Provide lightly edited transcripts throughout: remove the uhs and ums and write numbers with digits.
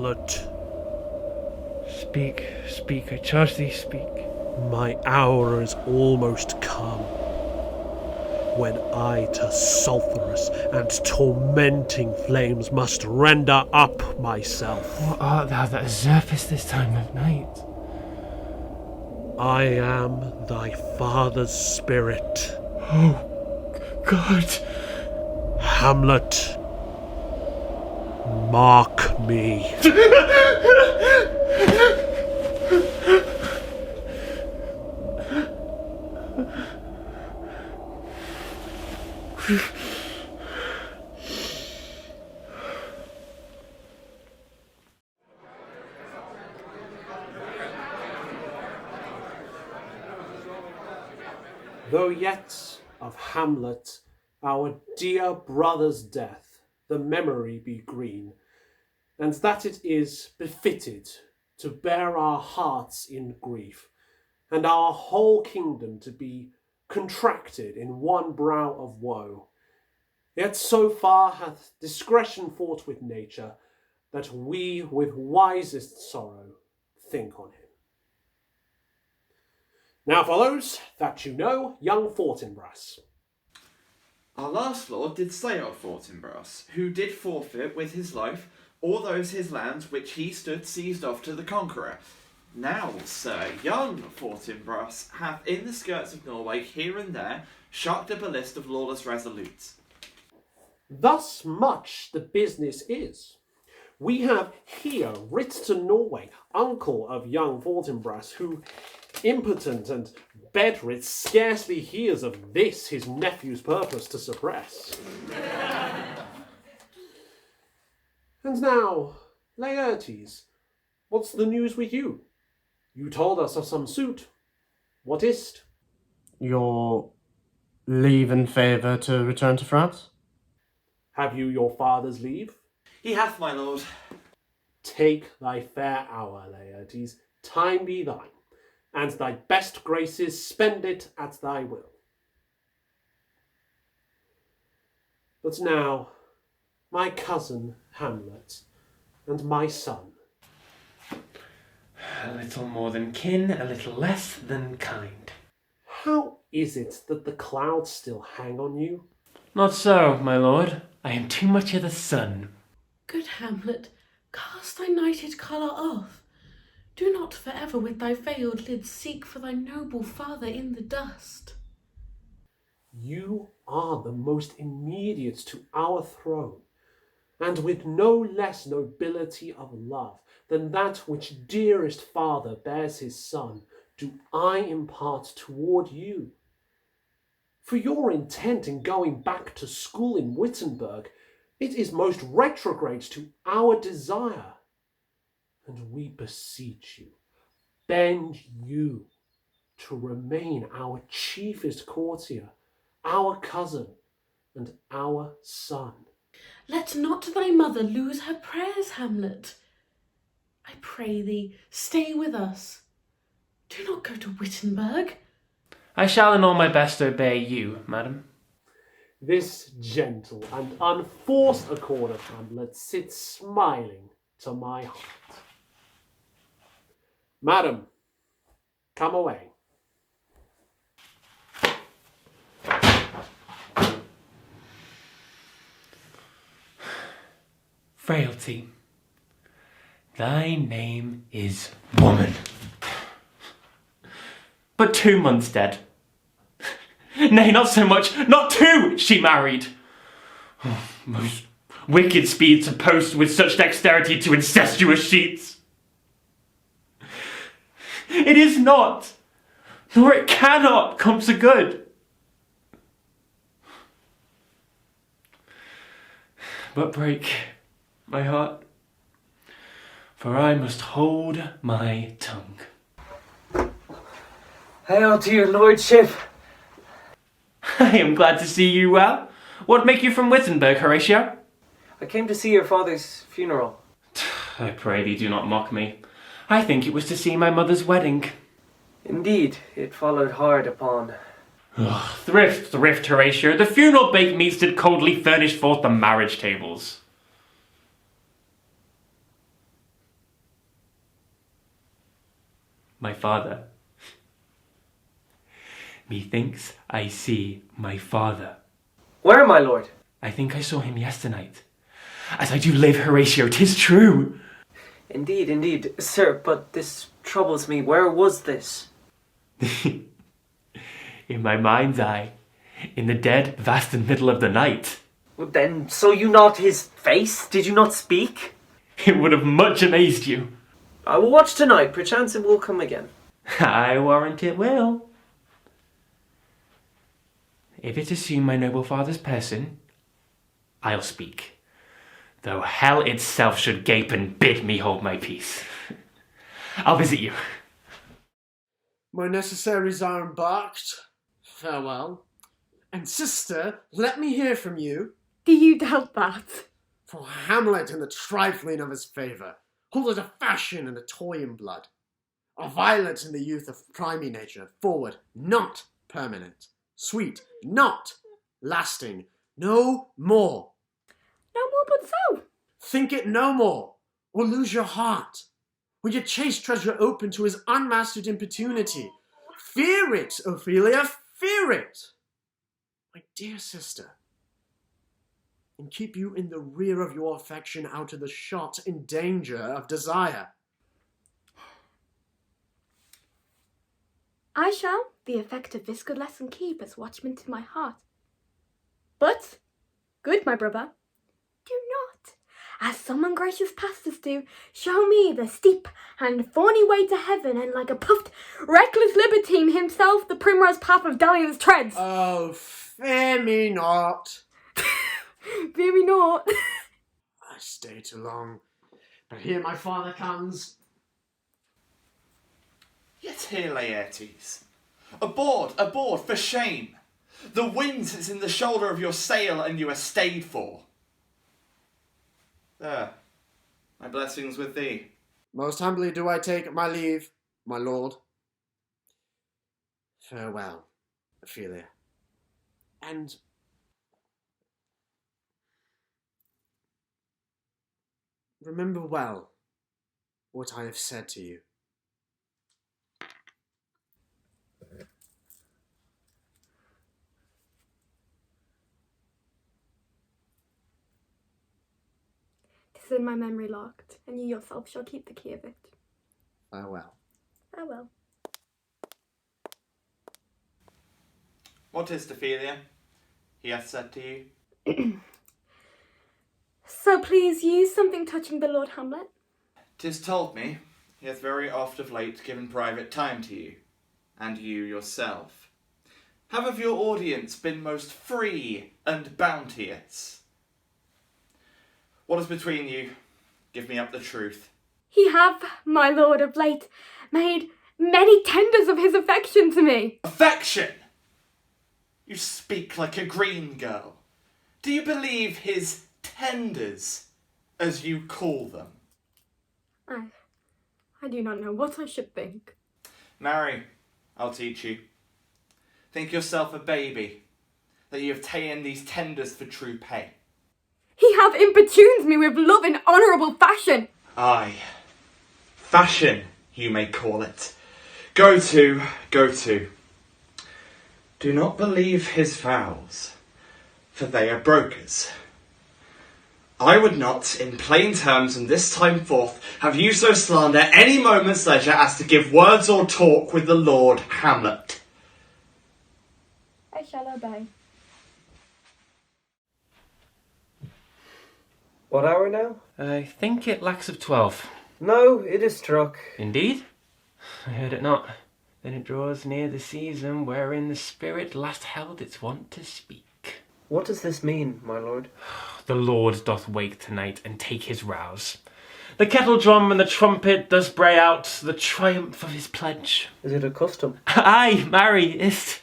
Hamlet. Speak, speak, I charge thee, speak. My hour is almost come, when I to sulphurous and tormenting flames must render up myself. What art thou that usurpest this time of night? I am thy father's spirit. Oh, God! Hamlet, mark me. Though yet of Hamlet, our dear brother's death, the memory be green, and that it is befitted to bear our hearts in grief, and our whole kingdom to be contracted in one brow of woe. Yet so far hath discretion fought with nature, that we with wisest sorrow think on him. Now follows, that you know, young Fortinbras. Our last lord did slay our Fortinbras, who did forfeit with his life all those his lands which he stood seized off to the conqueror. Now, sir, young Fortinbras hath in the skirts of Norway here and there shocked up a list of lawless resolutes. Thus much the business is. We have here writ to Norway, uncle of young Fortinbras, who, impotent and bedrid, scarcely hears of this his nephew's purpose to suppress. And now, Laertes, what's the news with you? You told us of some suit. What is't? Your leave and favour to return to France? Have you your father's leave? He hath, my lord. Take thy fair hour, Laertes, time be thine, and thy best graces spend it at thy will. But now, my cousin Hamlet, and my son. A little more than kin, a little less than kind. How is it that the clouds still hang on you? Not so, my lord. I am too much of the sun. Good Hamlet, cast thy nighted colour off. Do not forever with thy veiled lids seek for thy noble father in the dust. You are the most immediate to our throne, and with no less nobility of love than that which dearest father bears his son, do I impart toward you. For your intent in going back to school in Wittenberg, it is most retrograde to our desire. And we beseech you, bend you to remain our chiefest courtier, our cousin, and our son. Let not thy mother lose her prayers, Hamlet. I pray thee, stay with us. Do not go to Wittenberg. I shall in all my best obey you, madam. This gentle and unforced accord of Hamlet sits smiling to my heart. Madam, come away. Frailty, thy name is woman. But 2 months dead. Nay, not so much, not 2 she married. Oh, most wicked speed to post with such dexterity to incestuous sheets. It is not, nor it cannot come to good. But break my heart, for I must hold my tongue. Hail to your lordship. I am glad to see you well. What make you from Wittenberg, Horatio? I came to see your father's funeral. I pray thee do not mock me. I think it was to see my mother's wedding. Indeed, it followed hard upon. Thrift, Horatio. The funeral baked meats did coldly furnish forth the marriage tables. my father. Methinks I see my father. Where, my lord? I think I saw him yesternight. As I do live, Horatio, 'tis true. Indeed, indeed. Sir, but this troubles me. Where was this? In my mind's eye, in the dead, vast and middle of the night. Then saw you not his face? Did you not speak? It would have much amazed you. I will watch tonight. Perchance it will come again. I warrant it will. If it assume my noble father's person, I'll speak, though hell itself should gape and bid me hold my peace. I'll visit you. My necessaries are embarked. Farewell. And sister, let me hear from you. Do you doubt that? For Hamlet and the trifling of his favour, hold it a fashion and a toy in blood. A violet in the youth of primary nature, forward, not permanent. Sweet, not lasting, no more. No more but so. Think it no more, or lose your heart. Will your chaste treasure open to his unmastered importunity? Fear it, Ophelia, fear it. My dear sister, and keep you in the rear of your affection out of the shot and danger of desire. I shall the effect of this good lesson keep as watchman to my heart. But, good my brother, do not, as some ungracious pastors do, show me the steep and thorny way to heaven, and like a puffed, reckless libertine himself the primrose path of dalliance treads. Oh, fear me not. Fear me not. I stay too long, but here my father comes. Yet here, Laertes. Aboard, aboard, for shame! The wind sits in the shoulder of your sail, and you are stayed for. There, my blessings with thee. Most humbly do I take my leave, my lord. Farewell, Ophelia. And remember well what I have said to you. Tis in my memory locked, and you yourself shall keep the key of it. Farewell. Farewell. What is Ophelia? He hath said to you. So please you something touching the Lord Hamlet? 'Tis told me he hath very oft of late given private time to you, and you yourself. Have of your audience been most free and bounteous? What is between you? Give me up the truth. He have, my lord, of late made many tenders of his affection to me. Affection! You speak like a green girl. Do you believe his tenders, as you call them? I do not know what I should think. Marry, I'll teach you. Think yourself a baby, that you have ta'en these tenders for true pay. He hath importuned me with love in honourable fashion. Aye, fashion, you may call it. Go to, go to. Do not believe his vows, for they are brokers. I would not, in plain terms and this time forth, have you so slander any moment's leisure as to give words or talk with the Lord Hamlet. I shall obey. What hour now? I think it lacks of 12. No, it is struck. Indeed? I heard it not. Then it draws near the season wherein the spirit last held its wont to speak. What does this mean, my lord? The Lord doth wake tonight and take his rouse. The kettle drum and the trumpet does bray out the triumph of his pledge. Is it a custom? Aye, marry, is't.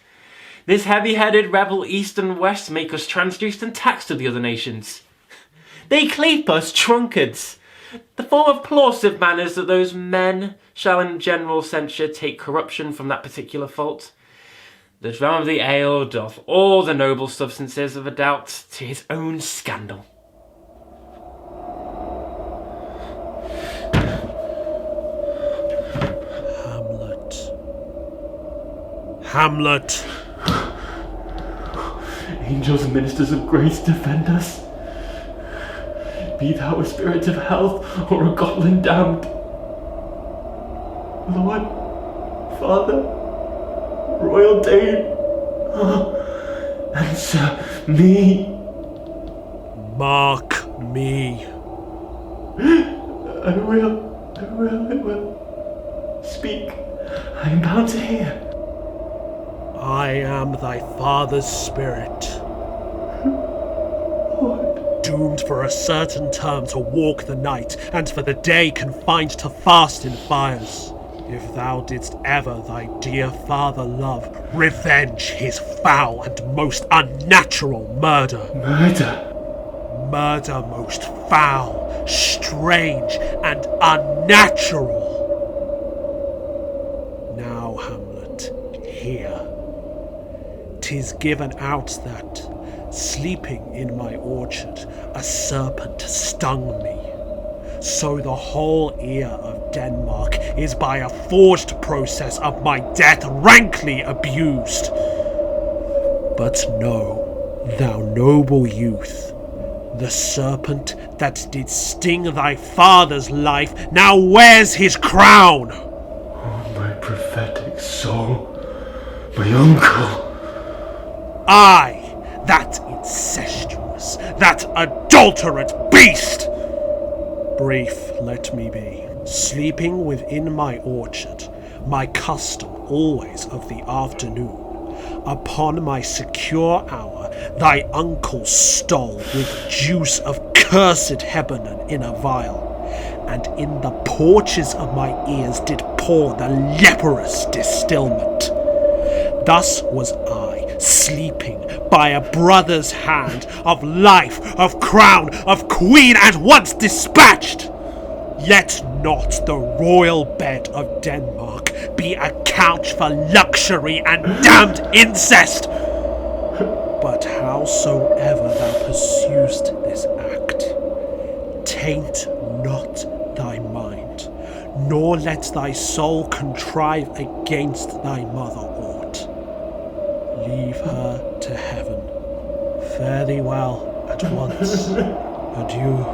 This heavy-headed rebel east and west make us transduced and taxed to the other nations. They cleap us drunkards. The form of plausive manners that those men shall in general censure take corruption from that particular fault. The drum of the ale doth all the noble substances of a doubt to his own scandal. Hamlet Hamlet. Angels and ministers of grace, defend us. Be thou a spirit of health or a goblin damned. Lord, Father, Royal Dane, answer me. Mark me. I will. Speak, I am bound to hear. I am thy father's spirit. Lord. Doomed for a certain term to walk the night, and for the day confined to fast in fires. If thou didst ever thy dear father love, revenge his foul and most unnatural murder. Murder most foul, strange, and unnatural. Now, Hamlet, hear. 'Tis given out that, sleeping in my orchard, a serpent stung me. So the whole ear of Denmark is by a forged process of my death rankly abused. But know, thou noble youth, the serpent that did sting thy father's life now wears his crown. Oh, my prophetic soul, my uncle. I, that incestuous, that adulterate beast! Brief let me be. Sleeping within my orchard, my custom always of the afternoon, upon my secure hour, thy uncle stole with juice of cursed Hebanon in a vial, and in the porches of my ears did pour the leprous distilment. Thus was I, sleeping by a brother's hand, of life, of crown, of queen, at once dispatched. Let not the royal bed of Denmark be a couch for luxury and damned incest. But howsoever thou pursuest this act, taint not thy mind, nor let thy soul contrive against thy mother aught. Leave her to heaven. Fare thee well at once. Adieu.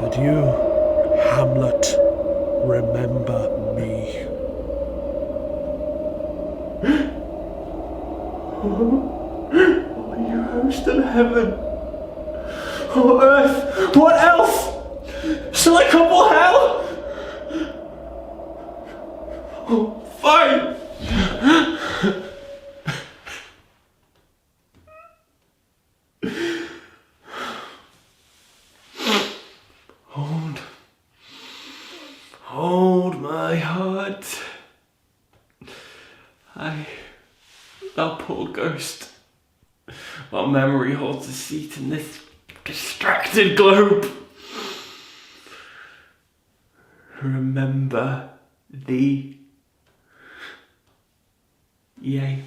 Adieu, Hamlet. Remember me. Oh, you host of heaven. Oh, earth, what else? Shall I couple hell? Oh, fine. Hold my heart. Thou poor ghost, while memory holds a seat in this distracted globe, remember thee. Yea,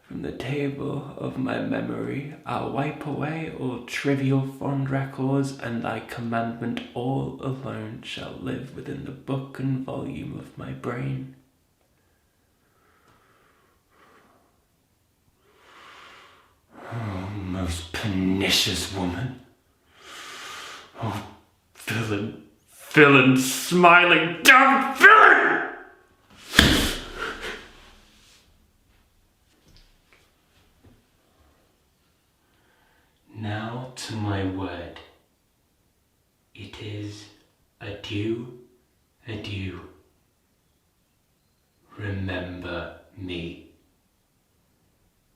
from the table of my memory I'll wipe away all trivial fond records, and thy commandment all alone shall live within the book and volume of my brain. Oh, most pernicious woman. Oh, villain, smiling, damned villain! Now to my word. It is adieu, adieu. Remember me.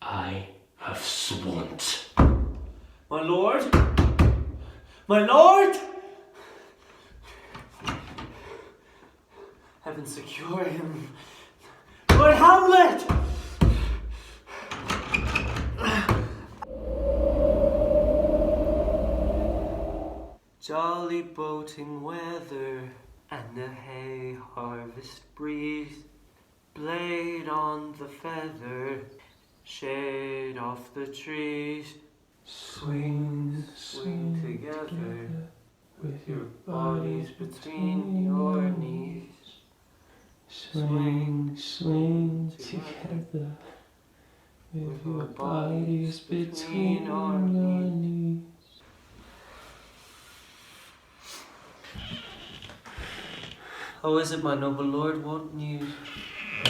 I have sworn. My lord? My lord? Heaven secure him. Lord Hamlet! Jolly boating weather and the hay harvest breeze, blade on the feather, shade off the trees. Swing together with your bodies between your knees. Swing, swing together with your bodies between our knees. How is it, my noble lord? What news?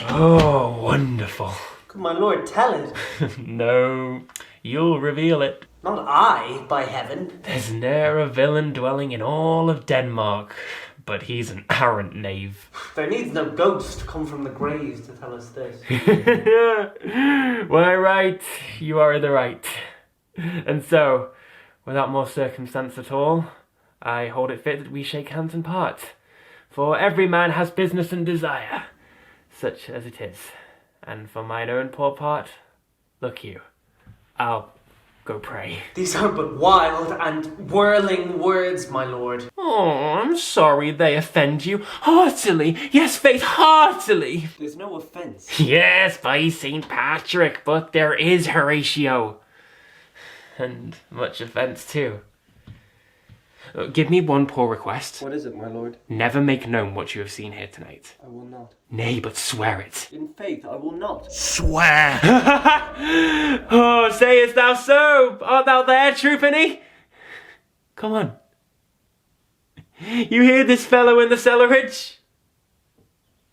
Oh, wonderful. Could my lord tell it? No, you'll reveal it. Not I, by heaven. There's ne'er a villain dwelling in all of Denmark, but he's an arrant knave. There needs no ghost come from the graves to tell us this. Why, right, you are in the right. And so, without more circumstance at all, I hold it fit that we shake hands and part. For every man has business and desire, such as it is. And for mine own poor part, look you, I'll go pray. These are but wild and whirling words, my lord. Oh, I'm sorry they offend you. Heartily, yes, faith, heartily. There's no offence. Yes, by St. Patrick, but there is Horatio. And much offence too. Give me one poor request. What is it, my lord? Never make known what you have seen here tonight. I will not. Nay, but swear it. In faith, I will not. Swear! Oh, sayest thou so? Art thou there, Truepenny? Come on. You hear this fellow in the cellarage?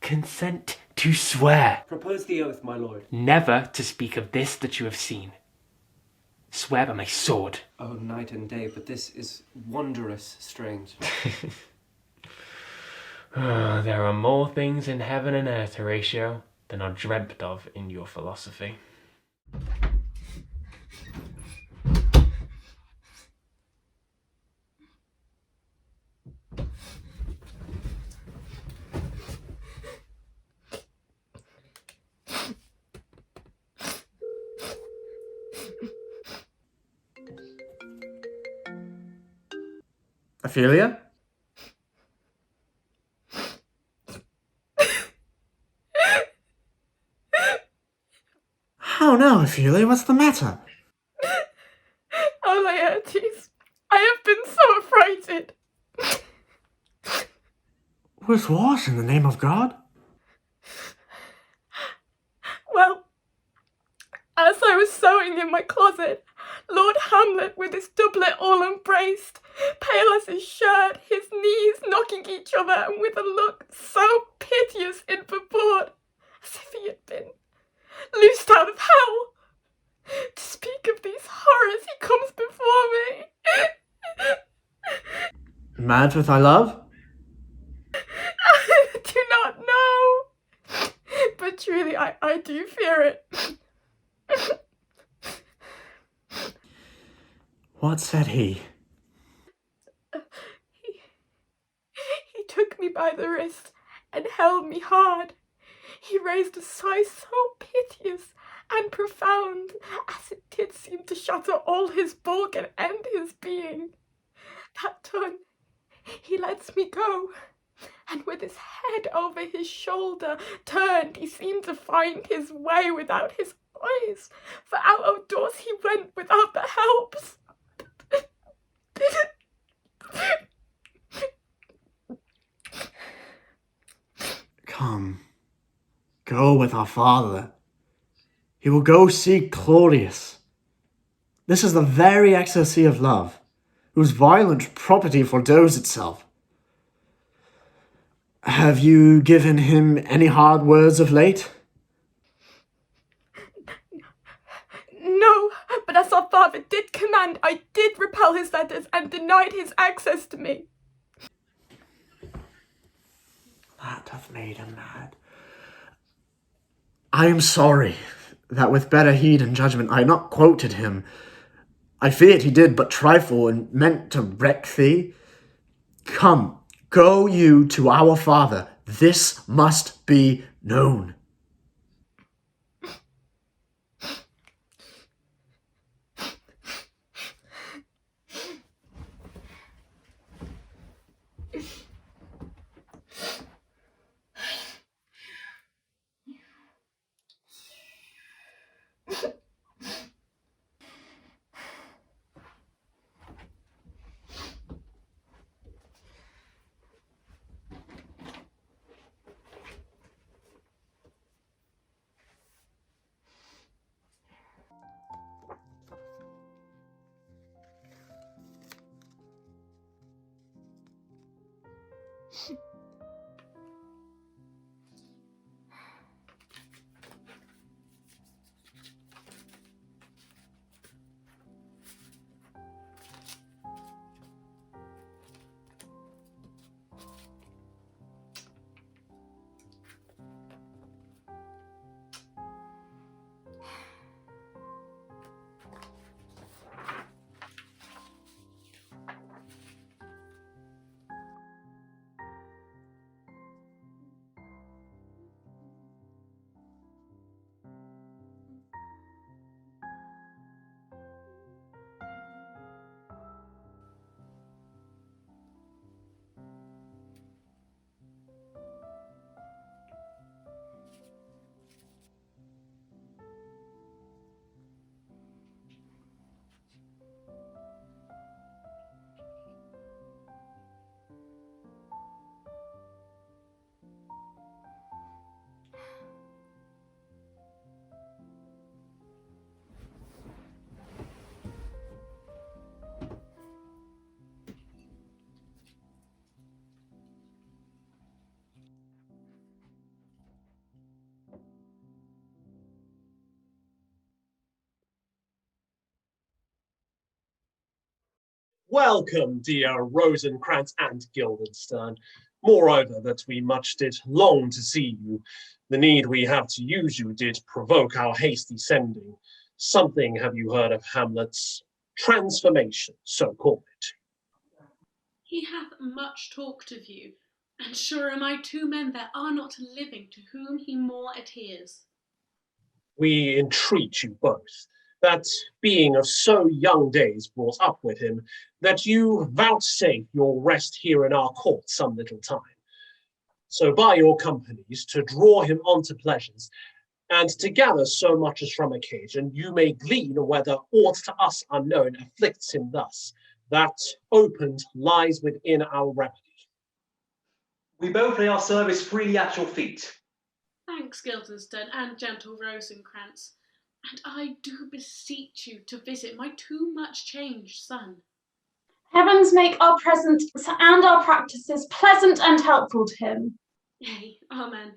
Consent to swear. Propose the oath, my lord. Never to speak of this that you have seen. Swear by my sword. Oh, night and day, but this is wondrous strange. There are more things in heaven and earth, Horatio, than are dreamt of in your philosophy. Ophelia? Oh no, Ophelia, what's the matter? Oh, Laertes, I have been so affrighted. With what, in the name of God? Well, as I was sewing in my closet, Lord Hamlet, with his doublet all unbraced, pale as his shirt, his knees knocking each other, and with a look so piteous in purport, as if he had been loosed out of hell. To speak of these horrors, he comes before me. Mad with thy love? I do not know, but truly I do fear it. What said he? He took me by the wrist and held me hard. He raised a sigh so piteous and profound, as it did seem to shatter all his bulk and end his being. That done, he lets me go, and with his head over his shoulder turned, he seemed to find his way without his eyes, for out of doors he went without the helps. Come, go with our father. He will go seek Claudius. This is the very ecstasy of love, whose violent property foredoes itself. Have you given him any hard words of late? No, but as our father did command, I did repel his letters and denied his access to me. That hath made him mad. I am sorry that with better heed and judgment I had not quoted him. I feared he did but trifle and meant to wreck thee. Come, go you to our father. This must be known. Welcome, dear Rosencrantz and Guildenstern. Moreover, that we much did long to see you. The need we have to use you did provoke our hasty sending. Something have you heard of Hamlet's transformation, so call it. He hath much talked of you, and sure am I 2 men there are not living to whom he more adheres. We entreat you both, that being of so young days brought up with him, that you vouchsafe your rest here in our court some little time. So by your companies to draw him on to pleasures, and to gather so much as from occasion, you may glean whether aught to us unknown afflicts him thus, that opened lies within our remedy. We both lay our service freely at your feet. Thanks, Guildenstern and gentle Rosencrantz, and I do beseech you to visit my too much changed son. Heavens make our presence and our practices pleasant and helpful to him. Yea, amen.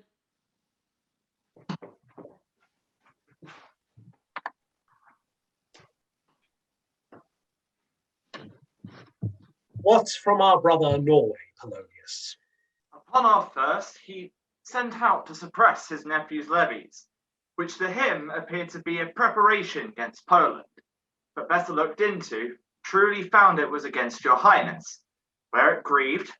What from our brother Norway, Polonius? Upon our first, he sent out to suppress his nephew's levies, which to him appeared to be a preparation against Poland, but better looked into, truly found it was against your highness, where it grieved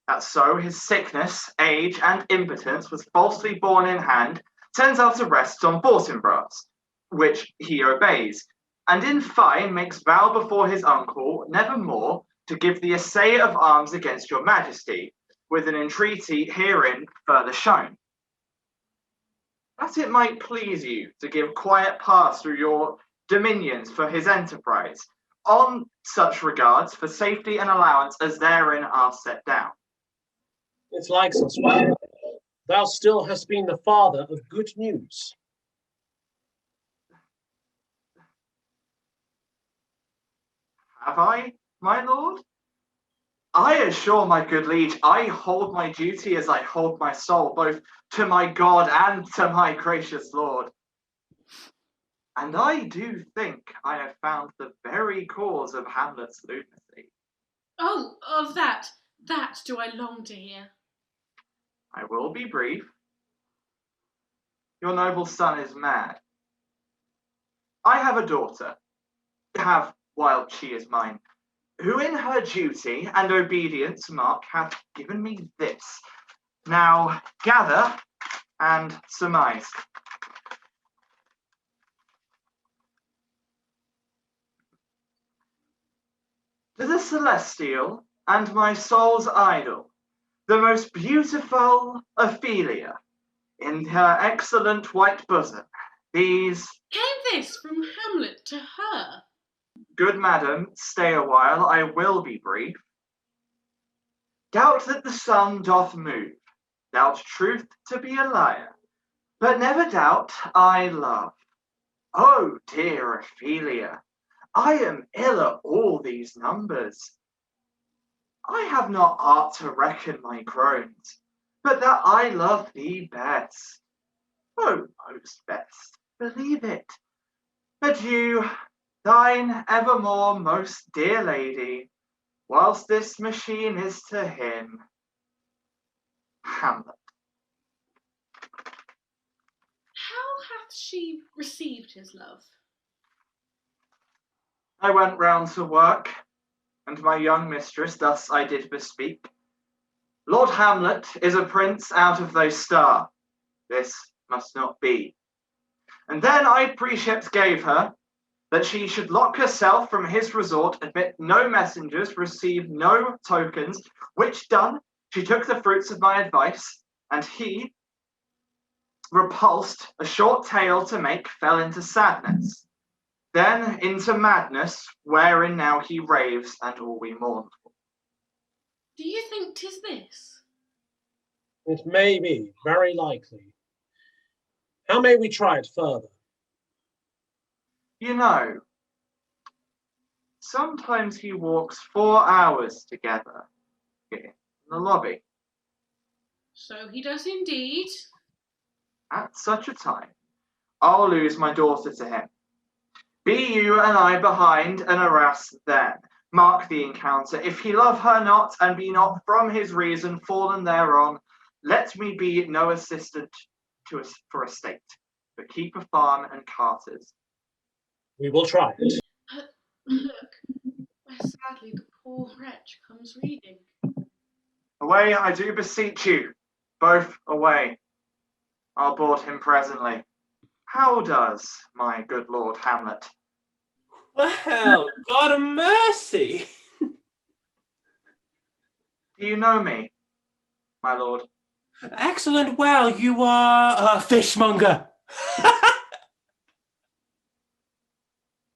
that so his sickness, age, and impotence was falsely borne in hand, sends out arrests on Fortinbras, which he obeys, and in fine makes vow before his uncle never more to give the assay of arms against your majesty, with an entreaty herein further shown. That it might please you to give quiet pass through your dominions for his enterprise, on such regards for safety and allowance as therein are set down. It likes us well. Thou still hast been the father of good news. Have I, my lord? I assure my good liege, I hold my duty as I hold my soul, both to my God and to my gracious lord. And I do think I have found the very cause of Hamlet's lunacy. Oh, of that do I long to hear. I will be brief. Your noble son is mad. I have a daughter, while she is mine, who in her duty and obedience mark hath given me this. Now gather and surmise. To the celestial and my soul's idol, the most beautiful Ophelia, in her excellent white bosom, these... Came this from Hamlet to her? Good madam, stay a while, I will be brief. Doubt that the sun doth move, doubt truth to be a liar, but never doubt I love. Oh, dear Ophelia, I am ill at all these numbers. I have not art to reckon my groans, but that I love thee best. Oh, most best, believe it. Adieu, thine evermore most dear lady, whilst this machine is to him. Hamlet. How hath she received his love? I went round to work, and my young mistress thus I did bespeak. Lord Hamlet is a prince out of thy star. This must not be. And then I precepts gave her that she should lock herself from his resort, admit no messengers, receive no tokens, which done, she took the fruits of my advice, and he, repulsed, a short tale to make, fell into sadness. Then into madness, wherein now he raves, and all we mourn for. Do you think 'tis this? It may be, very likely. How may we try it further? You know, sometimes he walks 4 hours together here in the lobby. So he does indeed. At such a time, I'll lose my daughter to him. Be you and I behind and harass then, Mark the encounter. If he love her not, and be not from his reason fallen thereon, let me be no assistant to us for a state, but keep a farm and carters. We will try it. Look, where sadly the poor wretch comes reading. Away, I do beseech you, both away. I'll board him presently. How does my good Lord Hamlet? Well, God of mercy! Do you know me, my lord? Excellent, well, you are a fishmonger.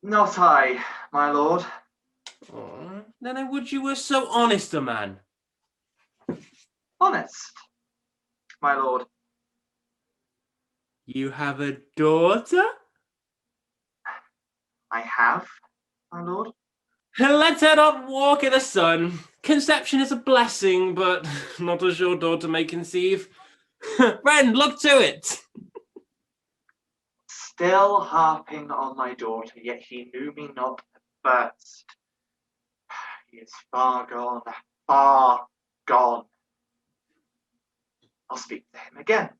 Not I, my lord. Oh, then I would you were so honest a man. Honest, my lord. You have a daughter? I have, my lord. Let her not walk in the sun. Conception is a blessing, but not as your daughter may conceive. Friend, look to it. Still harping on my daughter, yet he knew me not at first. He is far gone, far gone. I'll speak to him again.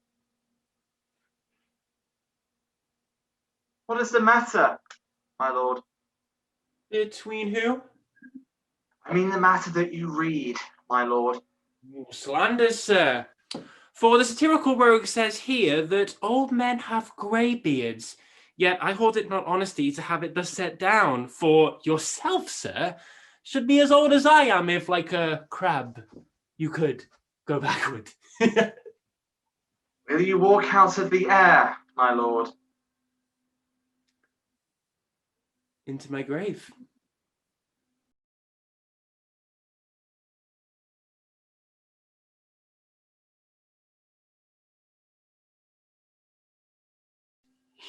What is the matter, my lord? Between who? I mean the matter that you read, my lord. Slanders, sir. For the satirical rogue says here that old men have grey beards, yet I hold it not honesty to have it thus set down, for yourself, sir, should be as old as I am if, like a crab, you could go backward. Will you walk out of the air, my lord? Into my grave.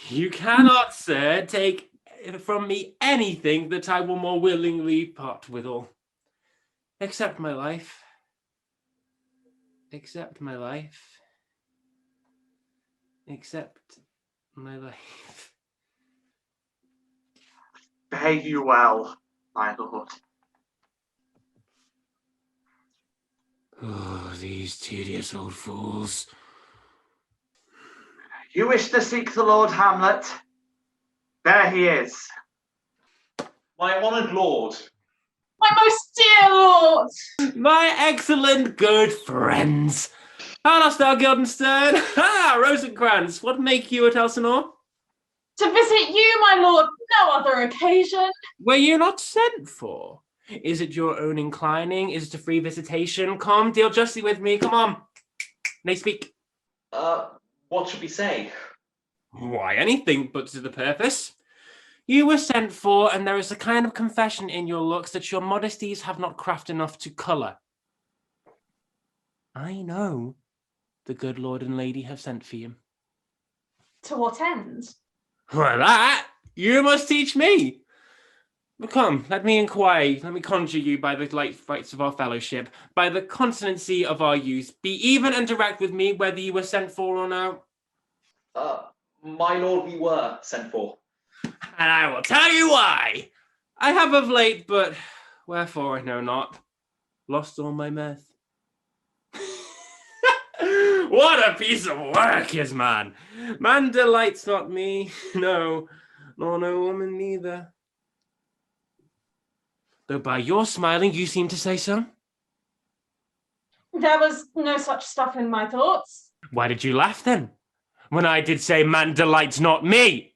You cannot, sir, take from me anything that I will more willingly part withal. Except my life. Except my life. Except my life. Fare you well, my lord. Oh, these tedious old fools. You wish to seek the Lord Hamlet? There he is. My honoured lord. My most dear lord! My excellent good friends. How dost thou, Guildenstern? Ha, Rosencrantz, what make you at Elsinore? To visit you, my lord, no other occasion. Were you not sent for? Is it your own inclining? Is it a free visitation? Come, deal justly with me, come on. Nay, speak. What should we say? Why, anything but to the purpose. You were sent for, and there is a kind of confession in your looks that your modesties have not craft enough to colour. I know the good lord and lady have sent for you. To what end? Well, that you must teach me. But come, let me inquire, let me conjure you by the light rights of our fellowship, by the consonancy of our youth, be even and direct with me whether you were sent for or no. My lord, we were sent for. And I will tell you why. I have of late, but wherefore I know not, lost all my mirth. What a piece of work is man! Man delights not me, no, nor no woman neither. Though by your smiling you seem to say so. There was no such stuff in my thoughts. Why did you laugh then, when I did say man delights not me?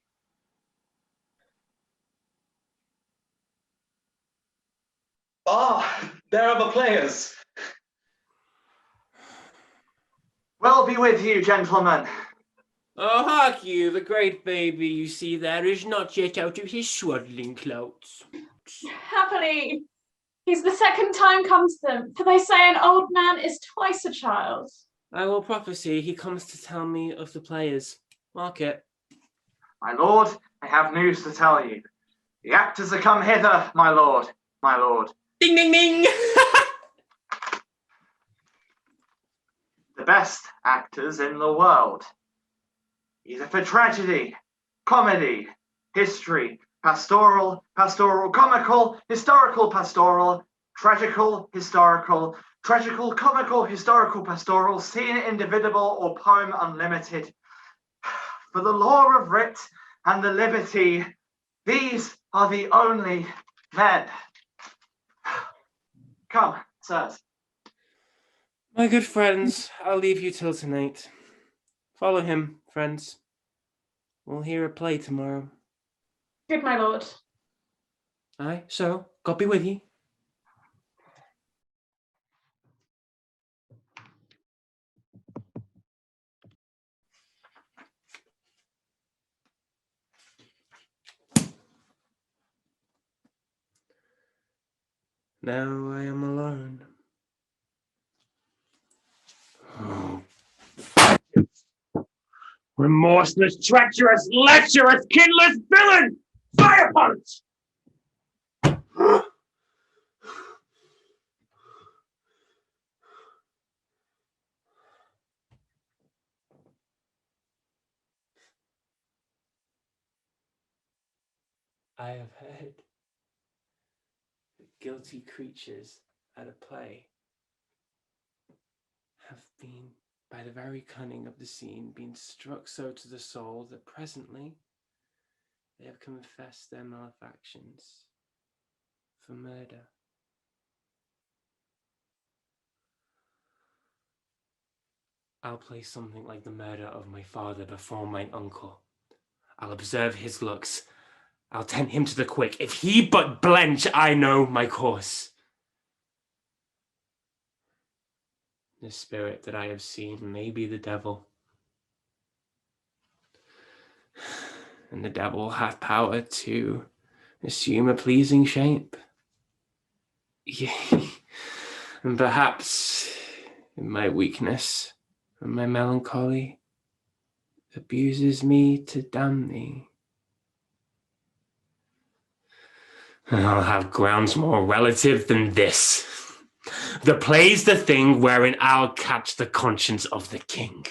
There are the players. Well be with you, gentlemen. Oh, hark you, the great baby you see there is not yet out of his swaddling clothes. Happily, he's the second time come to them, for they say an old man is twice a child. I will prophesy he comes to tell me of the players. Mark it. My lord, I have news to tell you. The actors are come hither, my lord, my lord. Ding, ding, ding! The best actors in the world. Either for tragedy, comedy, history, pastoral, pastoral comical, historical pastoral, tragical, historical, tragical comical, historical pastoral, scene indivisible, or poem unlimited. For the law of writ and the liberty, these are the only men. Come, sirs. My good friends, I'll leave you till tonight. Follow him, friends. We'll hear a play tomorrow. Good, my lord. Aye, so, God be with ye. Now I am alone. Oh. Remorseless, treacherous, lecherous, kinless villain! Fire upon it! I have heard that guilty creatures at a play have been, by the very cunning of the scene, been struck so to the soul that presently they have confessed their malefactions for murder. I'll play something like the murder of my father before mine uncle. I'll observe his looks. I'll tend him to the quick. If he but blench, I know my course. The spirit that I have seen may be the devil. And the devil hath power to assume a pleasing shape. Yea, and perhaps in my weakness and my melancholy abuses me to damn thee. I'll have grounds more relative than this. The play's the thing wherein I'll catch the conscience of the king.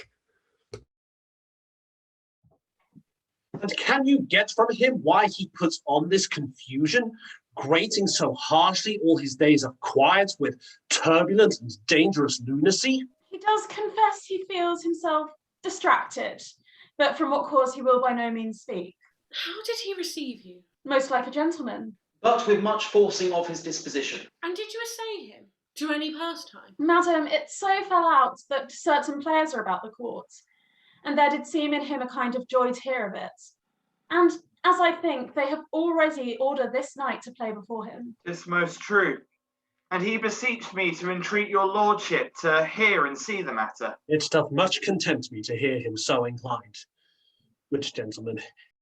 And can you get from him why he puts on this confusion, grating so harshly all his days of quiet with turbulent and dangerous lunacy? He does confess he feels himself distracted, but from what cause he will by no means speak. How did he receive you? Most like a gentleman. But with much forcing of his disposition. And did you essay him? To any pastime? Madam, it so fell out that certain players are about the court, and there did seem in him a kind of joy to hear of it. And, as I think, they have already ordered this night to play before him. 'Tis most true. And he beseeched me to entreat your lordship to hear and see the matter. It doth much content me to hear him so inclined. Good gentlemen,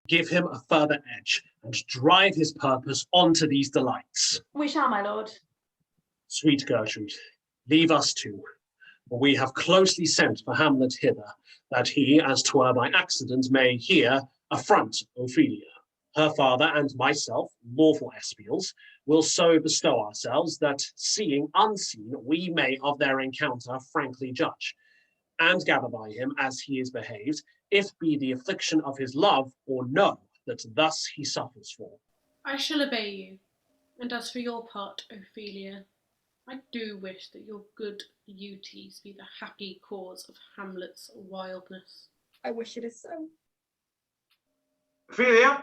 give him a further edge, and drive his purpose on to these delights. We shall, my lord. Sweet Gertrude, leave us too, for we have closely sent for Hamlet hither, that he, as 'twere by accident, may here affront Ophelia. Her father and myself, lawful espials, will so bestow ourselves that, seeing unseen, we may of their encounter frankly judge, and gather by him as he is behaved, if be the affliction of his love or no, that thus he suffers for. I shall obey you. And as for your part, Ophelia, I do wish that your good beauties be the happy cause of Hamlet's wildness. I wish it is so. Ophelia,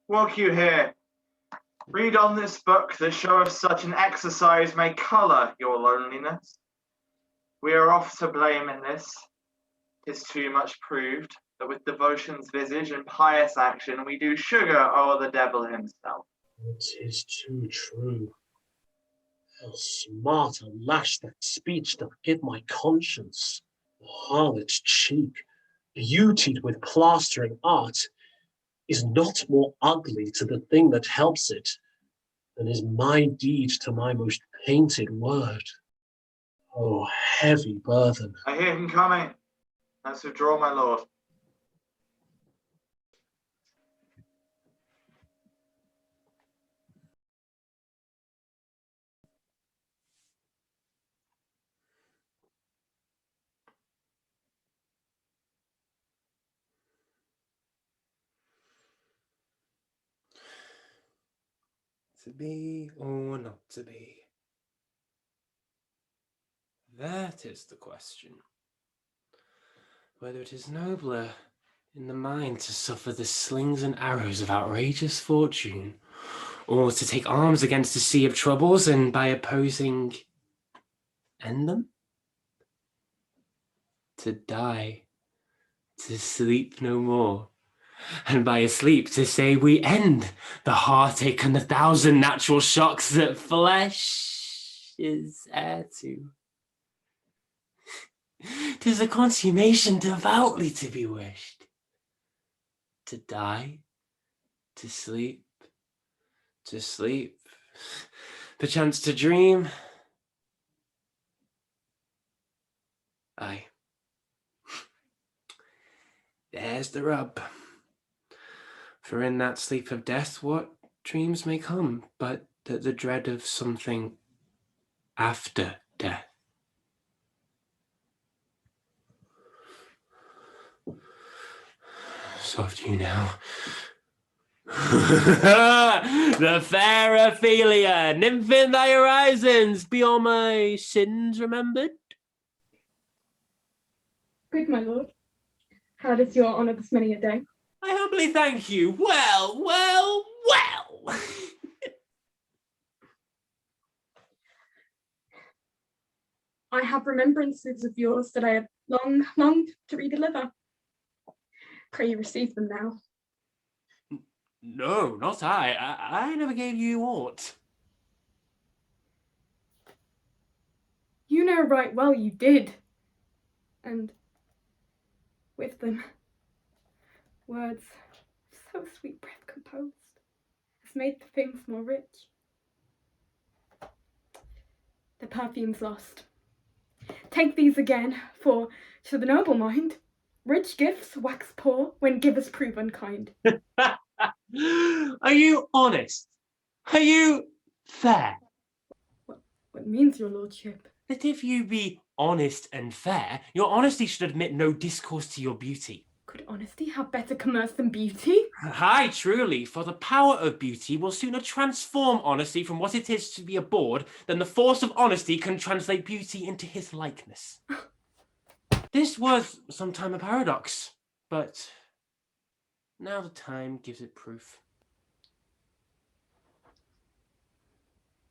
walk you here. Read on this book. The show of such an exercise may colour your loneliness. We are oft to blame in this. 'Tis too much proved that with devotion's visage and pious action we do sugar o'er the devil himself. It is too true. How smart a lash that speech doth give my conscience. The harlot's cheek, beautied with plastering art, is not more ugly to the thing that helps it than is my deed to my most painted word. Oh, heavy burthen. I hear him coming. Let's withdraw, my lord. To be or not to be? That is the question. Whether it is nobler in the mind to suffer the slings and arrows of outrageous fortune, or to take arms against a sea of troubles and by opposing end them? To die, to sleep no more, and by a sleep to say we end the heartache and the thousand natural shocks that flesh is heir to. 'Tis a consummation devoutly to be wished. To die, to sleep, perchance to dream. Aye. There's the rub. For in that sleep of death, what dreams may come, but that the dread of something after death. Soft you now. The fair Ophelia, nymph in thy horizons, be all my sins remembered? Good, my lord. How does your honour this many a day? I humbly thank you. Well. I have remembrances of yours that I have long longed to redeliver. Pray you receive them now. No, not I. I never gave you aught. You know right well you did. And with them, words so sweet breath composed has made the things more rich. The perfume's lost. Take these again, for to the noble mind, rich gifts wax poor when givers prove unkind. Are you honest? Are you fair? What means your lordship? That if you be honest and fair, your honesty should admit no discourse to your beauty. Could honesty have better commerce than beauty? Aye, truly, for the power of beauty will sooner transform honesty from what it is to be abhorred than the force of honesty can translate beauty into his likeness. This was sometime a paradox, but now the time gives it proof.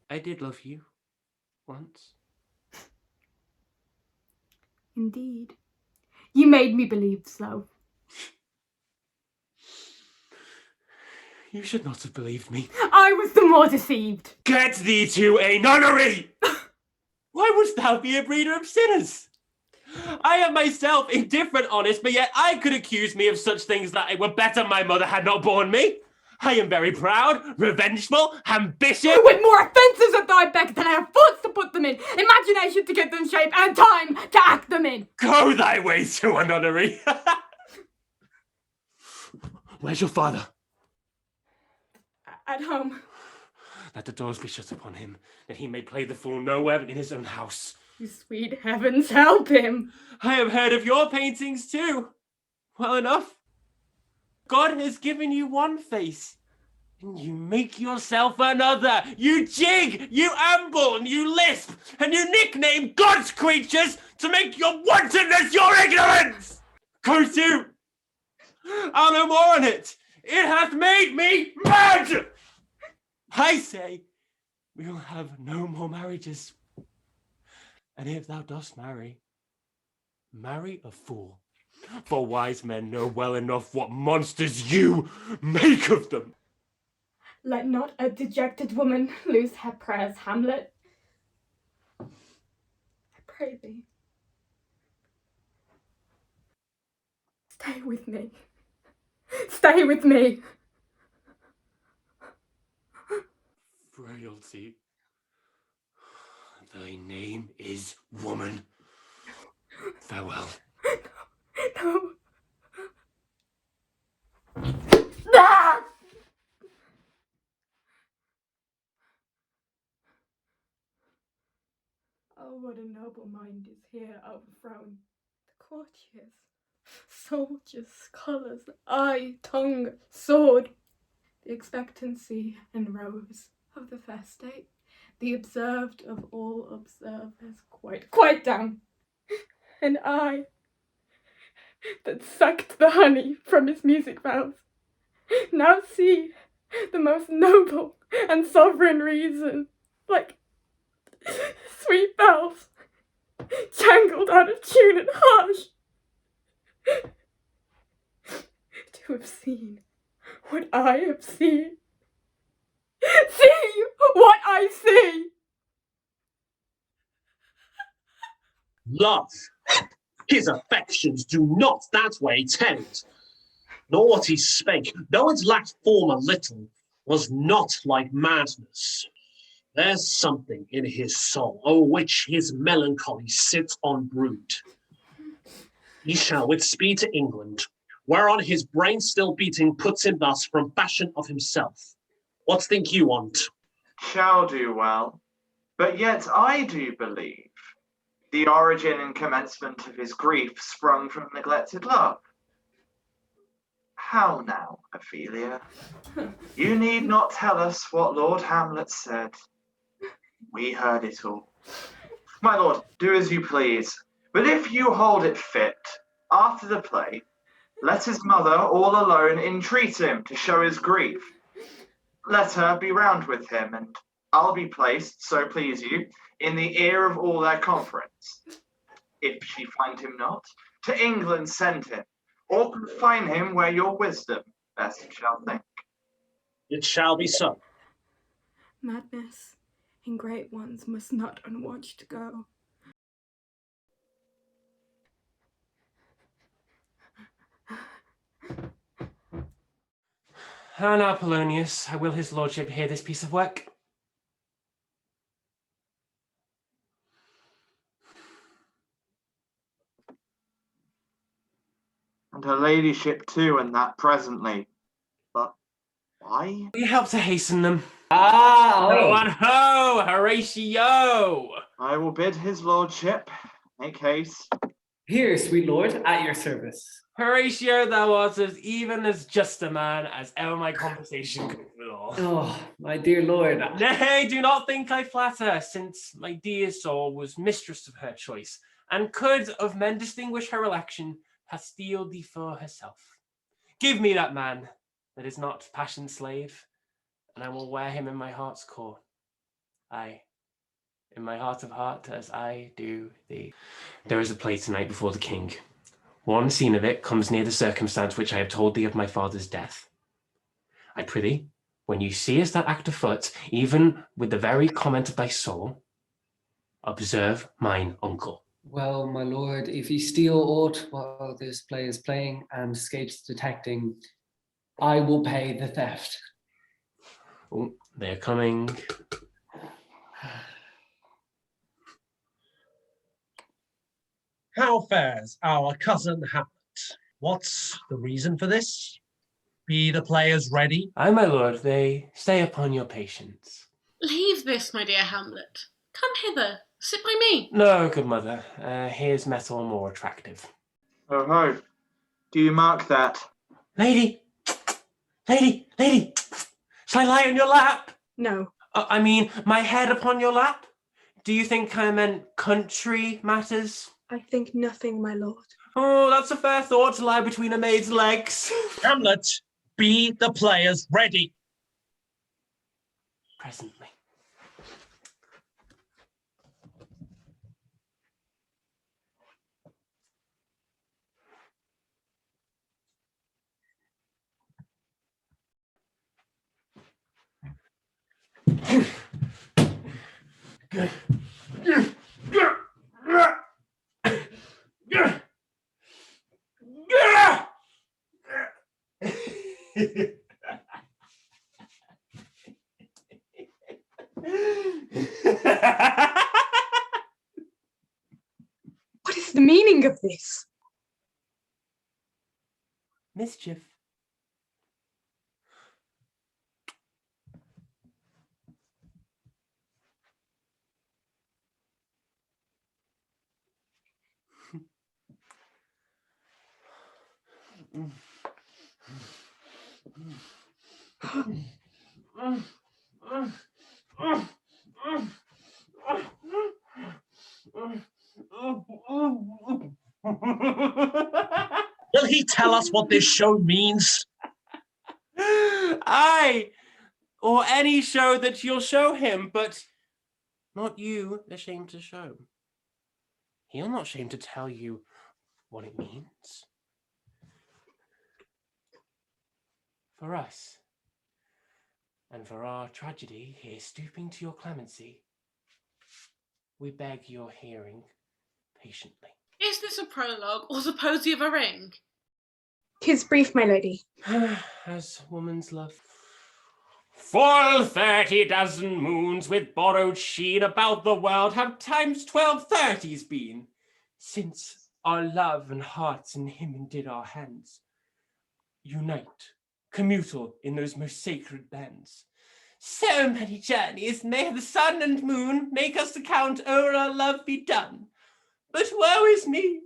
I did love you once. Indeed. You made me believe so. You should not have believed me. I was the more deceived. Get thee to a nunnery! Why wouldst thou be a breeder of sinners? I am myself indifferent honest, but yet I could accuse me of such things that it were better my mother had not borne me. I am very proud, revengeful, ambitious. With more offences at thy beck than I have thoughts to put them in, imagination to give them shape, and time to act them in. Go thy way to a nunnery. Where's your father? At home. Let the doors be shut upon him, that he may play the fool nowhere but in his own house. You sweet heavens, help him! I have heard of your paintings too. Well enough. God has given you one face, and you make yourself another. You jig, you amble, and you lisp, and you nickname God's creatures to make your wantonness your ignorance. Go to. I'll no more on it. It hath made me mad. I say, we will have no more marriages. And if thou dost marry, marry a fool. For wise men know well enough what monsters you make of them. Let not a dejected woman lose her prayers, Hamlet. I pray thee. Stay with me. Stay with me. Frailty. Thy name is woman. Farewell. No. Ah! Oh, what a noble mind is here overthrown. The courtiers, soldiers, scholars, eye, tongue, sword, the expectancy and rose. of the first day, the observed of all observers, quite down. And I, that sucked the honey from his music valves, now see the most noble and sovereign reason, like sweet bells, jangled out of tune and harsh, to have seen what I have seen. See what I see! Love, his affections do not that way tend, nor what he spake, though it lacked form a little, was not like madness. There's something in his soul, o'er which his melancholy sits on brood. He shall with speed to England, whereon his brain still beating puts him thus from fashion of himself. What think you on't? Shall do well, but yet I do believe the origin and commencement of his grief sprung from neglected love. How now, Ophelia? You need not tell us what Lord Hamlet said. We heard it all. My lord, do as you please, but if you hold it fit, after the play, let his mother all alone entreat him to show his grief. Let her be round with him, and I'll be placed, so please you, in the ear of all their conference. If she find him not, to England send him, or confine him where your wisdom best shall think. It shall be so. Madness in great ones must not unwatched go. How now, Polonius, will his lordship hear this piece of work? And her ladyship too, and that presently. But why? We help to hasten them. Ah, Ho oh. and ho, Horatio! I will bid his lordship make haste. Here, sweet lord, at your service. Horatio, thou art as just a man as ever my conversation could withal. Oh, my dear lord. Nay, do not think I flatter, since my dear soul was mistress of her choice, and could of men distinguish her election, hath steeled thee for herself. Give me that man that is not passion's slave, and I will wear him in my heart's core. Aye, in my heart of heart, as I do thee. There is a play tonight before the king. One scene of it comes near the circumstance which I have told thee of my father's death. I prithee, when you seest that act afoot, even with the very comment of thy soul, observe mine uncle. Well, my lord, if he steal aught while this play is playing and escapes detecting, I will pay the theft. Oh, they're coming. How fares our cousin Hamlet? What's the reason for this? Be the players ready? Aye, my lord, they stay upon your patience. Leave this, my dear Hamlet. Come hither, sit by me. No, good mother, here's metal more attractive. Oh ho, do you mark that? Lady, shall I lie on your lap? No. I mean, my head upon your lap? Do you think I meant country matters? I think nothing, my lord. Oh, that's a fair thought to lie between a maid's legs. Hamlet, be the players ready? Presently. What is the meaning of this? Mischief. he tell us what this show means? Aye, or any show that you'll show him, but not you ashamed to show. He'll not shame to tell you what it means. For us, and for our tragedy here stooping to your clemency, we beg your hearing patiently. Is this a prologue or the posy of a ring? 'Tis brief, my lady. As woman's love. Full 30 dozen moons with borrowed sheen about the world have times 12 30s been, since our love and hearts in him indid our hands unite, commutal in those most sacred bands. So many journeys may the sun and moon make us account o'er our love be done. But woe is me,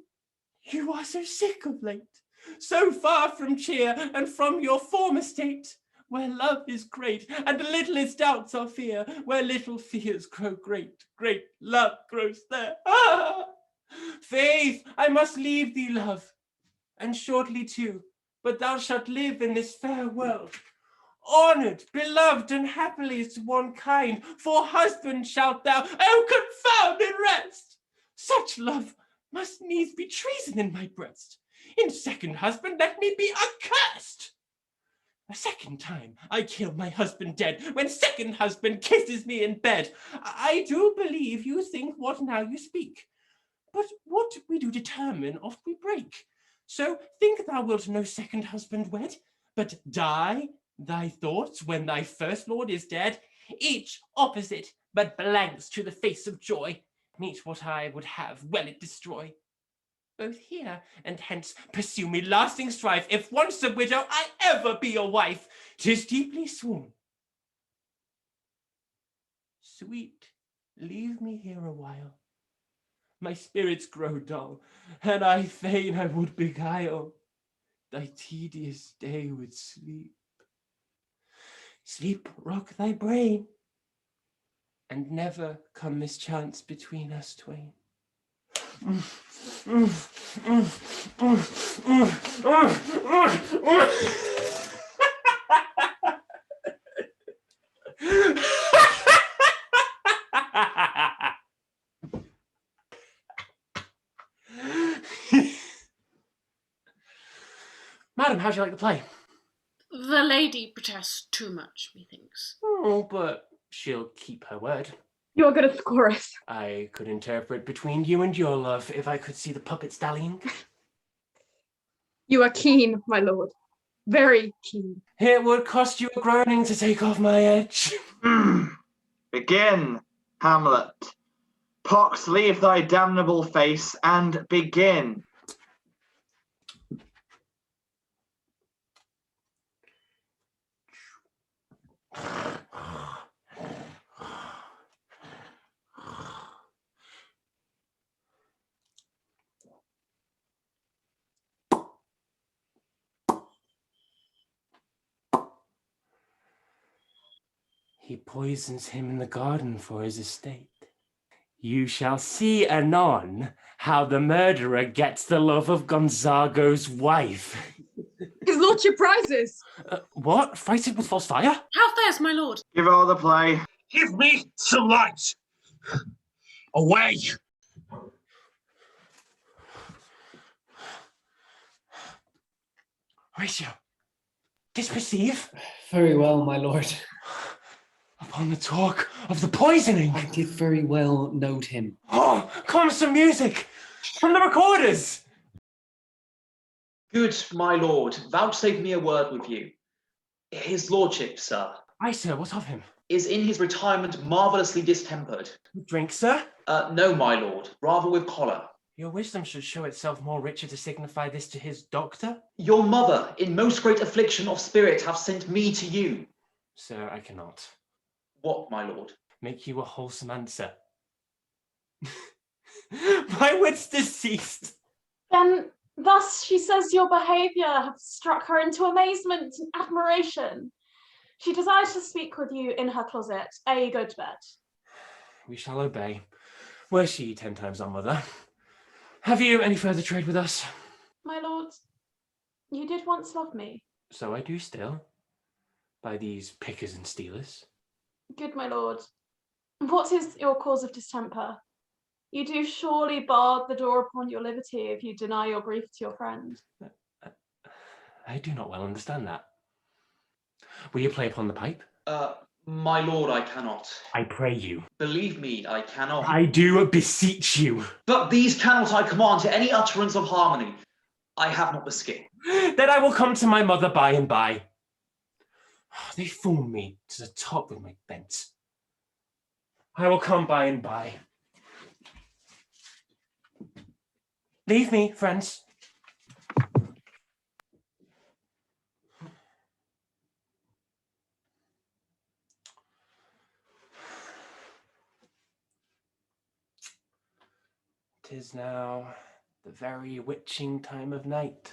you are so sick of late, so far from cheer and from your former state, where love is great, and little its doubts are fear, where little fears grow great, great love grows there. Ah! Faith, I must leave thee, love, and shortly too, but thou shalt live in this fair world, honoured, beloved, and happily to one kind, for husband shalt thou, oh confounded rest! Such love must needs be treason in my breast. In second husband let me be accursed. A second time I kill my husband dead, when second husband kisses me in bed. I do believe you think what now you speak, but what we do determine oft we break. So think thou wilt no second husband wed, but die thy thoughts when thy first lord is dead, each opposite, but blanks to the face of joy. Meet what I would have, well it destroy. Both here and hence pursue me lasting strife, if once a widow I ever be a wife. 'Tis deeply sworn. Sweet, leave me here a while. My spirits grow dull, and I fain I would beguile thy tedious day with sleep. Sleep rock thy brain, and never come mischance between us twain. Madam, how'd you like the play? The lady protests too much, methinks. Oh, but she'll keep her word. You're good at the chorus. I could interpret between you and your love if I could see the puppets dallying. You are keen, my lord. Very keen. It would cost you a groaning to take off my edge. Begin, Hamlet. Pox, leave thy damnable face and begin. He poisons him in the garden for his estate. You shall see anon how the murderer gets the love of Gonzago's wife. His lordship rises. What? Fighting with false fire? How fares my lord? Give all the play. Give me some light. Away. Horatio, didst perceive? Very well, my lord. Upon the talk of the poisoning. I did very well note him. Oh, come some music from the recorders. Good, my lord, vouchsafe me a word with you. His lordship, sir, Aye, sir, what of him? is in his retirement marvellously distempered. Drink, sir? No, my lord, rather with choler. Your wisdom should show itself more richer to signify this to his doctor. Your mother, in most great affliction of spirit, hath sent me to you. Sir, I cannot. What, my lord? Make you a wholesome answer. My wit's deceased. Then thus she says your behaviour hath struck her into amazement and admiration. She desires to speak with you in her closet. Ere you go to bed. We shall obey. Were she 10 times our mother. Have you any further trade with us? My lord, You did once love me. So I do still, by these pickers and stealers. Good my lord. What is your cause of distemper? You do surely bar the door upon your liberty if you deny your grief to your friend. I do not well understand that. Will you play upon the pipe? My lord, I cannot. I pray you. Believe me, I cannot. I do beseech you. But these cannot I command to any utterance of harmony. I have not the skill. Then I will come to my mother by and by. They fool me to the top with my bent. I will come by and by. Leave me, friends. "'Tis now the very witching time of night,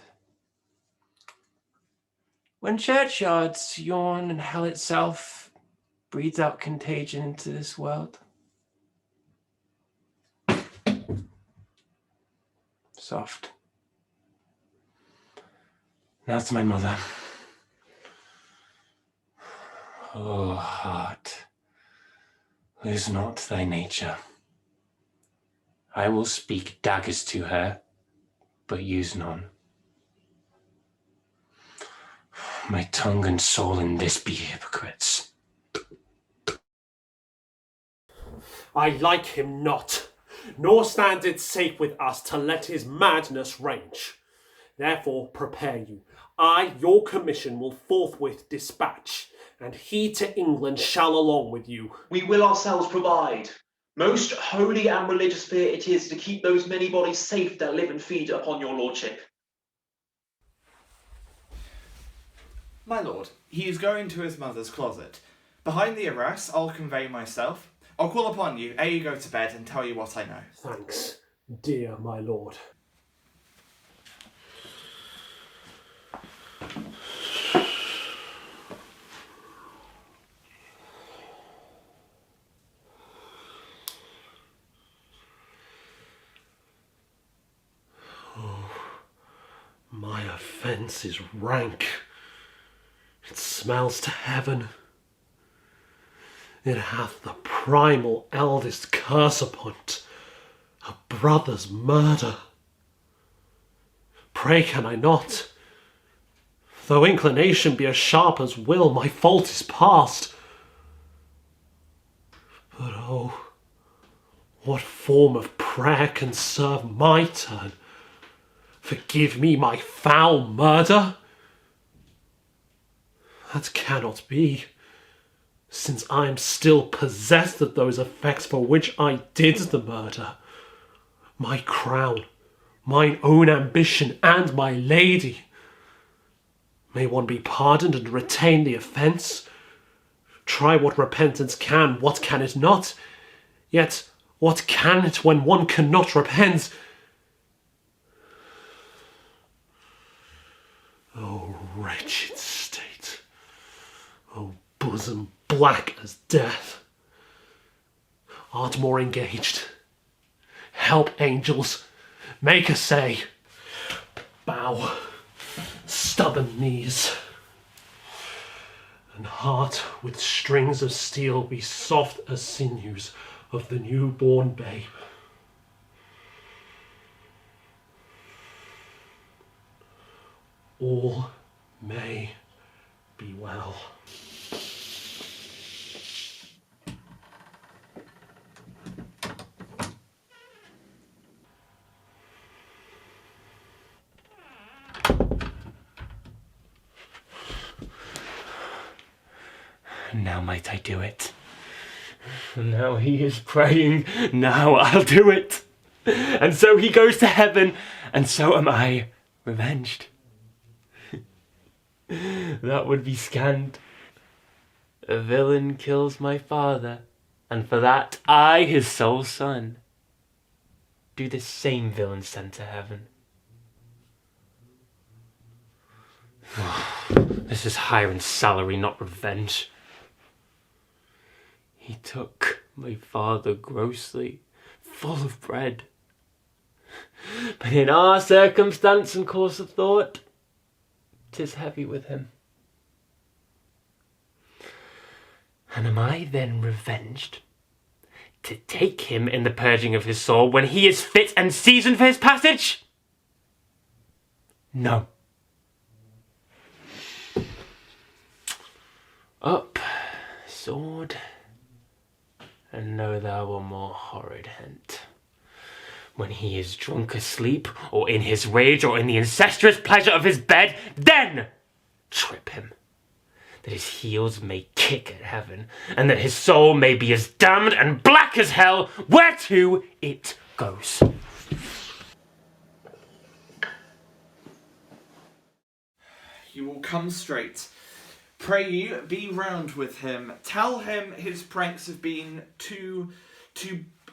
when churchyards yawn and hell itself breathes out contagion into this world. Soft. Now to my mother. O heart, lose not thy nature. I will speak daggers to her, but use none. My tongue and soul in this be hypocrites. I like him not, nor stands it safe with us to let his madness range. Therefore prepare you. I your commission will forthwith dispatch, and he to England shall along with you. We will ourselves provide. Most holy and religious fear it is to keep those many bodies safe that live and feed upon your lordship. My lord, he is going to his mother's closet. Behind the arras, I'll convey myself. I'll call upon you ere you go to bed and tell you what I know. Thanks, dear my lord. Oh, my offence is rank. It smells to heaven. It hath the primal eldest curse upon't, a brother's murder. Pray can I not? Though inclination be as sharp as will, my fault is past. But oh, what form of prayer can serve my turn? Forgive me my foul murder? That cannot be, since I am still possessed of those effects for which I did the murder. My crown, mine own ambition, and my lady. May one be pardoned and retain the offence? Try what repentance can, what can it not? Yet what can it when one cannot repent? O wretched state! O bosom black as death! Art more engaged? Help, angels! Make essay! Bow, stubborn knees! And heart with strings of steel be soft as sinews of the newborn babe. All may be well. Now might I do it. Now he is praying. Now I'll do it. And so he goes to heaven, and so am I revenged. That would be scanned. A villain kills my father, and for that I, his sole son, do this same villain send to heaven. This is hire and salary, not revenge. He took my father grossly, full of bread. But in our circumstance and course of thought, 'tis heavy with him. And am I then revenged to take him in the purging of his soul when he is fit and seasoned for his passage? No. Up, sword, and know thou one more horrid hint. When he is drunk asleep, or in his rage, or in the incestuous pleasure of his bed, then trip him, that his heels may kick at heaven, and that his soul may be as damned and black as hell, whereto it goes. You will come straight. Pray you, be round with him. Tell him his pranks have been too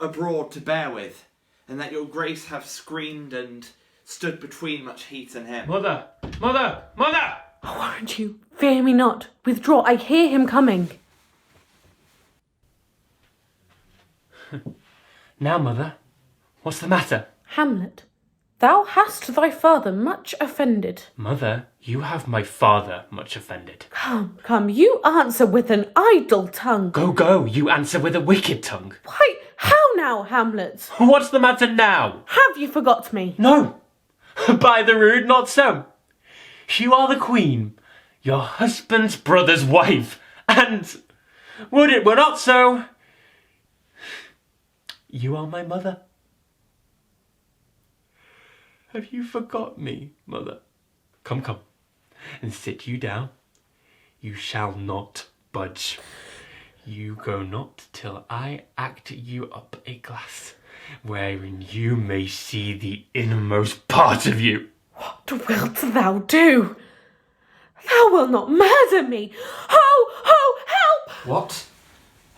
abroad to bear with, and that your grace have screened and stood between much heat and him. Mother! Mother! Mother! I warrant you, fear me not. Withdraw, I hear him coming. Now, mother, what's the matter? Hamlet, thou hast thy father much offended. Mother, you have my father much offended. Come, come, you answer with an idle tongue. Go, go, you answer with a wicked tongue. Why, how now, Hamlet? What's the matter now? Have you forgot me? No, by the rood, not so. You are the queen, your husband's brother's wife, and, would it were not so, you are my mother. Have you forgot me, mother? Come, come, and sit you down. You shall not budge. You go not till I act you up a glass, wherein you may see the innermost part of you. What wilt thou do? Thou wilt not murder me. Ho, ho, help! What?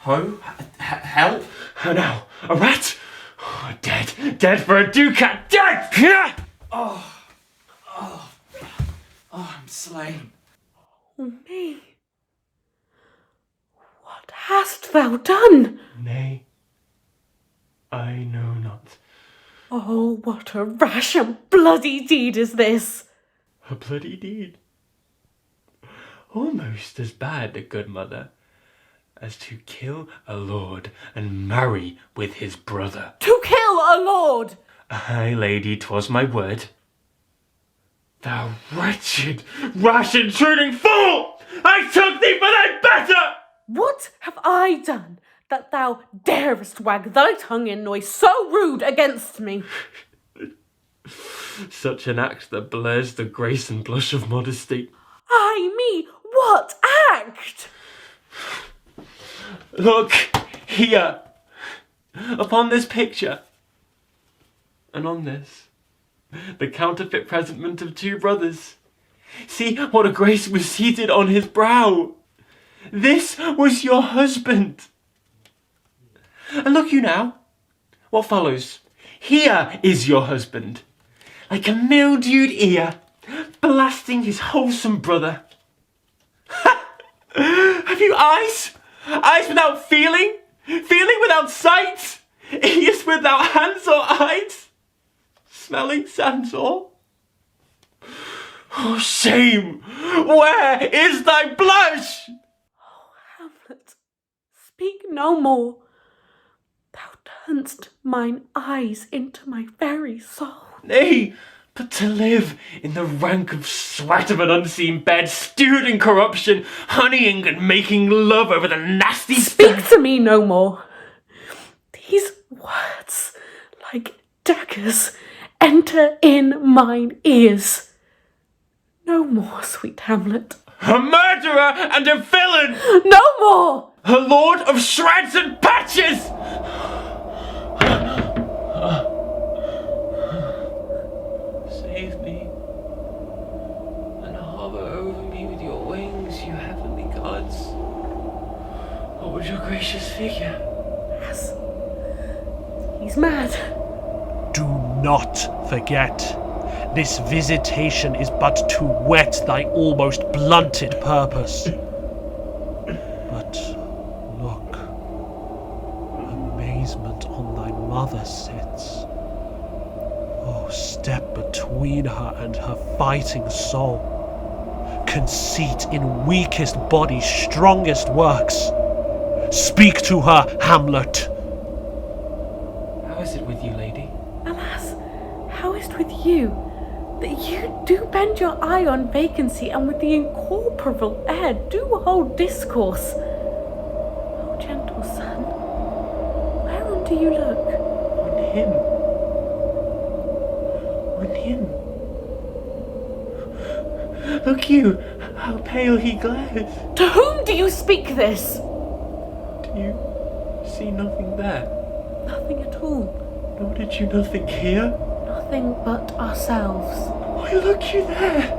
Ho? Help? Oh no, a rat? Oh, dead, dead for a ducat, dead! I'm slain. Oh me. What hast thou done? Nay, I know not. Oh, what a rash and bloody deed is this! A bloody deed. Almost as bad, a good mother, as to kill a lord and marry with his brother. To kill a lord! Aye, lady, 'twas my word. Thou wretched, rash, intruding fool! I took thee for thy better! What have I done that thou darest wag thy tongue in noise so rude against me? Such an act that blurs the grace and blush of modesty. Ay me, what act? Look, here, upon this picture, and on this, the counterfeit presentment of two brothers. See what a grace was seated on his brow. This was your husband. And look you now, what follows? Here is your husband, like a mildewed ear, blasting his wholesome brother. Have you eyes? Eyes without feeling? Feeling without sight? Ears without hands or eyes? Smelling sense or? Oh, shame! Where is thy blush? Oh, Hamlet, speak no more. Thou turn'st mine eyes into my very soul. Nay, but to live in the rank of sweat of an unseen bed, stewed in corruption, honeying and making love over the nasty Speak to me no more. These words, like daggers, enter in mine ears. No more, sweet Hamlet. A murderer and a villain! No more! A lord of shreds and patches! Save me, and hover over me with your wings, you heavenly gods. What would your gracious figure? Yes. He's mad. Do not forget, this visitation is but to whet thy almost blunted purpose. But look, amazement on thy mother sits. Oh, step between her and her fighting soul. conceit in weakest bodies, strongest works. Speak to her, Hamlet. How is it with you, lady? Alas, how is't with you, that you do bend your eye on vacancy, and with the incorporeal air do hold discourse? O gentle son, whereon do you look? On him. On him. Look you, how pale he glares. To whom do you speak this? Do you see nothing there? Nothing at all. Nor did you nothing hear? Nothing but ourselves. Why, look you there!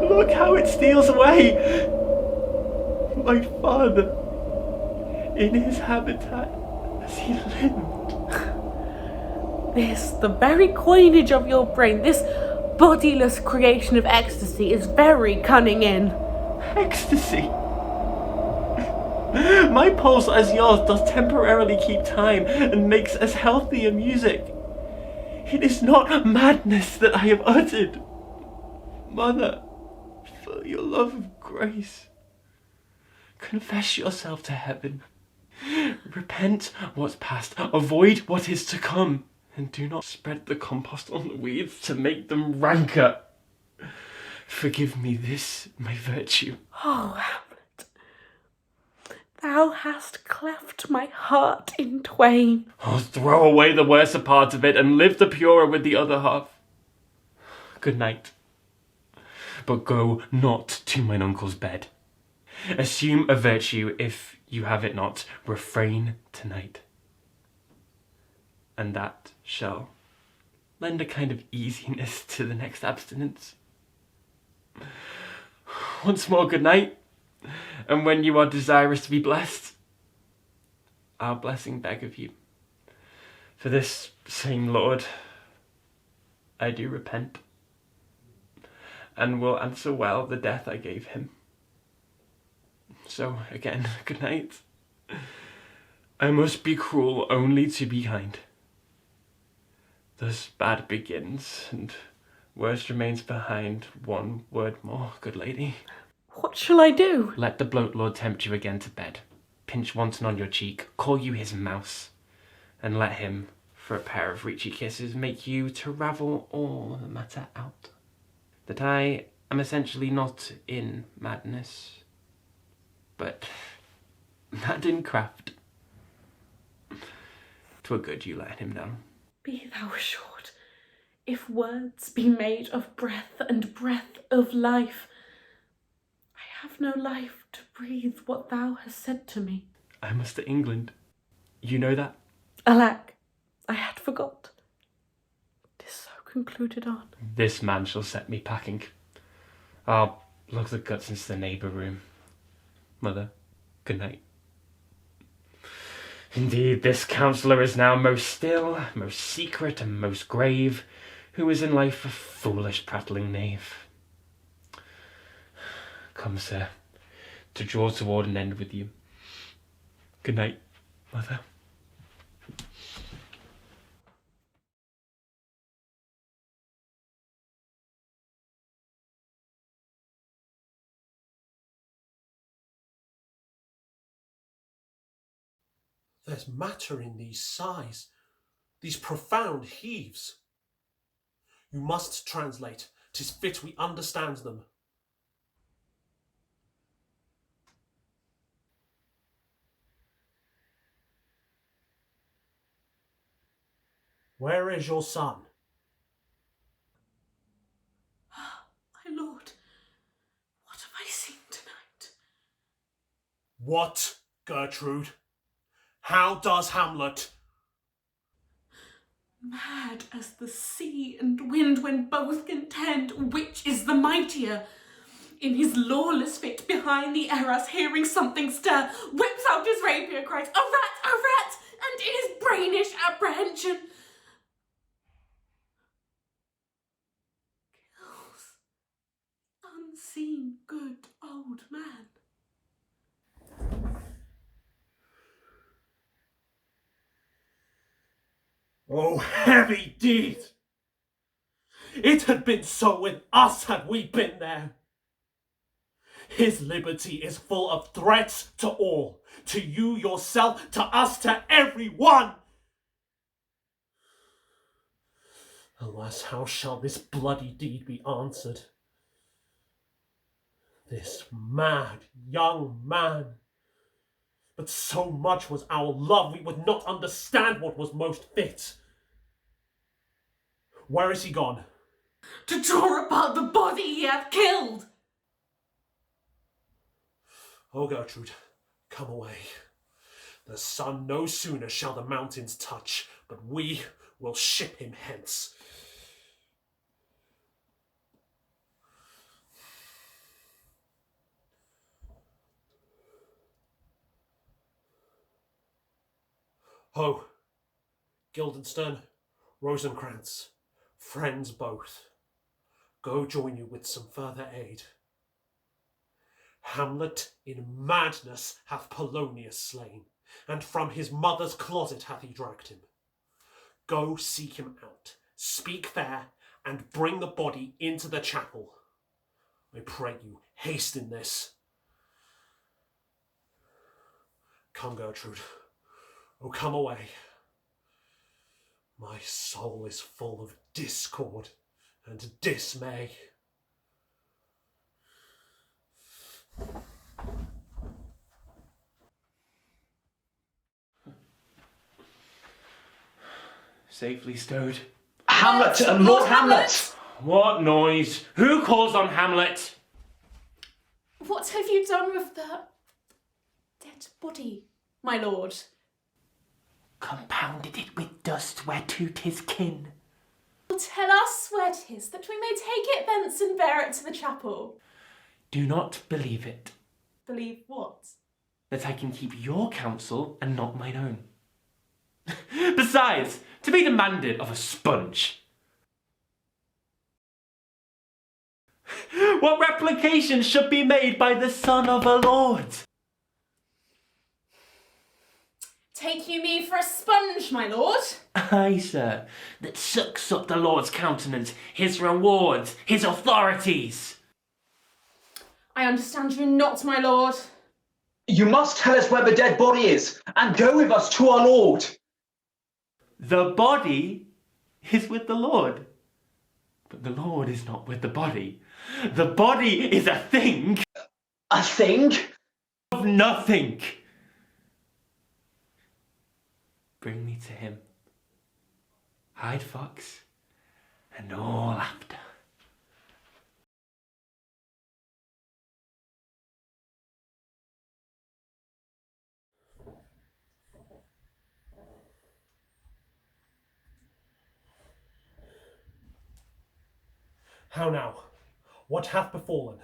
Look how it steals away! My father, in his habitat, as he lived. This, the very coinage of your brain, this bodiless creation of ecstasy is very cunning in. Ecstasy? My pulse as yours does temporarily keep time and makes as healthy a music. It is not madness that I have uttered. Mother, for your love of grace, confess yourself to heaven. Repent what's past, avoid what is to come, and do not spread the compost on the weeds to make them ranker. Forgive me this, my virtue. Oh, Hamlet, thou hast cleft my heart in twain. Oh, throw away the worser part of it and live the purer with the other half. Good night. But go not to mine uncle's bed. Assume a virtue if you have it not. Refrain tonight. And that shall lend a kind of easiness to the next abstinence. Once more, good night. And when you are desirous to be blessed, our blessing beg of you. For this same Lord, I do repent, and will answer well the death I gave him. So, again, good night. I must be cruel only to be kind. Thus bad begins, and worst remains behind. One word more, good lady. What shall I do? Let the bloat lord tempt you again to bed. Pinch wanton on your cheek, call you his mouse, and let him, for a pair of reachy kisses, make you to ravel all the matter out. That I am essentially not in madness, but mad in craft. 'Twere good you let him know. Be thou assured, if words be made of breath and breath of life, I have no life to breathe what thou hast said to me. I must to England. You know that? Alack, I had forgot. 'Tis so concluded on. This man shall set me packing. I'll lug the guts into the neighbour room. Mother, good night. Indeed, this counsellor is now most still, most secret, and most grave, who is in life a foolish prattling knave. Come, sir, to draw toward an end with you. Good night, mother. There's matter in these sighs, these profound heaves. You must translate, 'tis fit we understand them. Where is your son? My lord, what have I seen tonight? What, Gertrude? How does Hamlet? Mad as the sea and wind when both contend which is the mightier. In his lawless fit behind the arras, hearing something stir, whips out his rapier, cries, a rat, and in his brainish apprehension kills unseen good old man. Oh, heavy deed! It had been so with us had we been there. His liberty is full of threats to all, to you yourself, to us, to everyone. Alas, how shall this bloody deed be answered? This mad young man. But so much was our love, we would not understand what was most fit. Where is he gone? To draw apart the body he hath killed. Oh, Gertrude, come away. The sun no sooner shall the mountains touch, but we will ship him hence. Ho, Guildenstern, Rosencrantz, friends both, go join you with some further aid. Hamlet in madness hath Polonius slain, and from his mother's closet hath he dragged him. Go seek him out, speak fair, and bring the body into the chapel. I pray you, haste in this. Come, Gertrude. Oh, come away. My soul is full of discord and dismay. Safely stowed. Hamlet, Lord Hamlet! What noise? Who calls on Hamlet? What have you done with the dead body, my lord? Compounded it with dust whereto 'tis kin. Tell us where 'tis, that we may take it thence and bear it to the chapel. Do not believe it. Believe what? That I can keep your counsel and not mine own. Besides, to be demanded of a sponge. What replication should be made by the son of a lord? Take you me for a sponge, my lord? Aye, sir, that sucks up the lord's countenance, his rewards, his authorities. I understand you not, my lord. You must tell us where the dead body is, and go with us to our lord. The body is with the Lord, but the Lord is not with the body. The body is a thing. A thing? Of nothing. Bring me to him. Hide fox, and all after. How now? What hath befallen?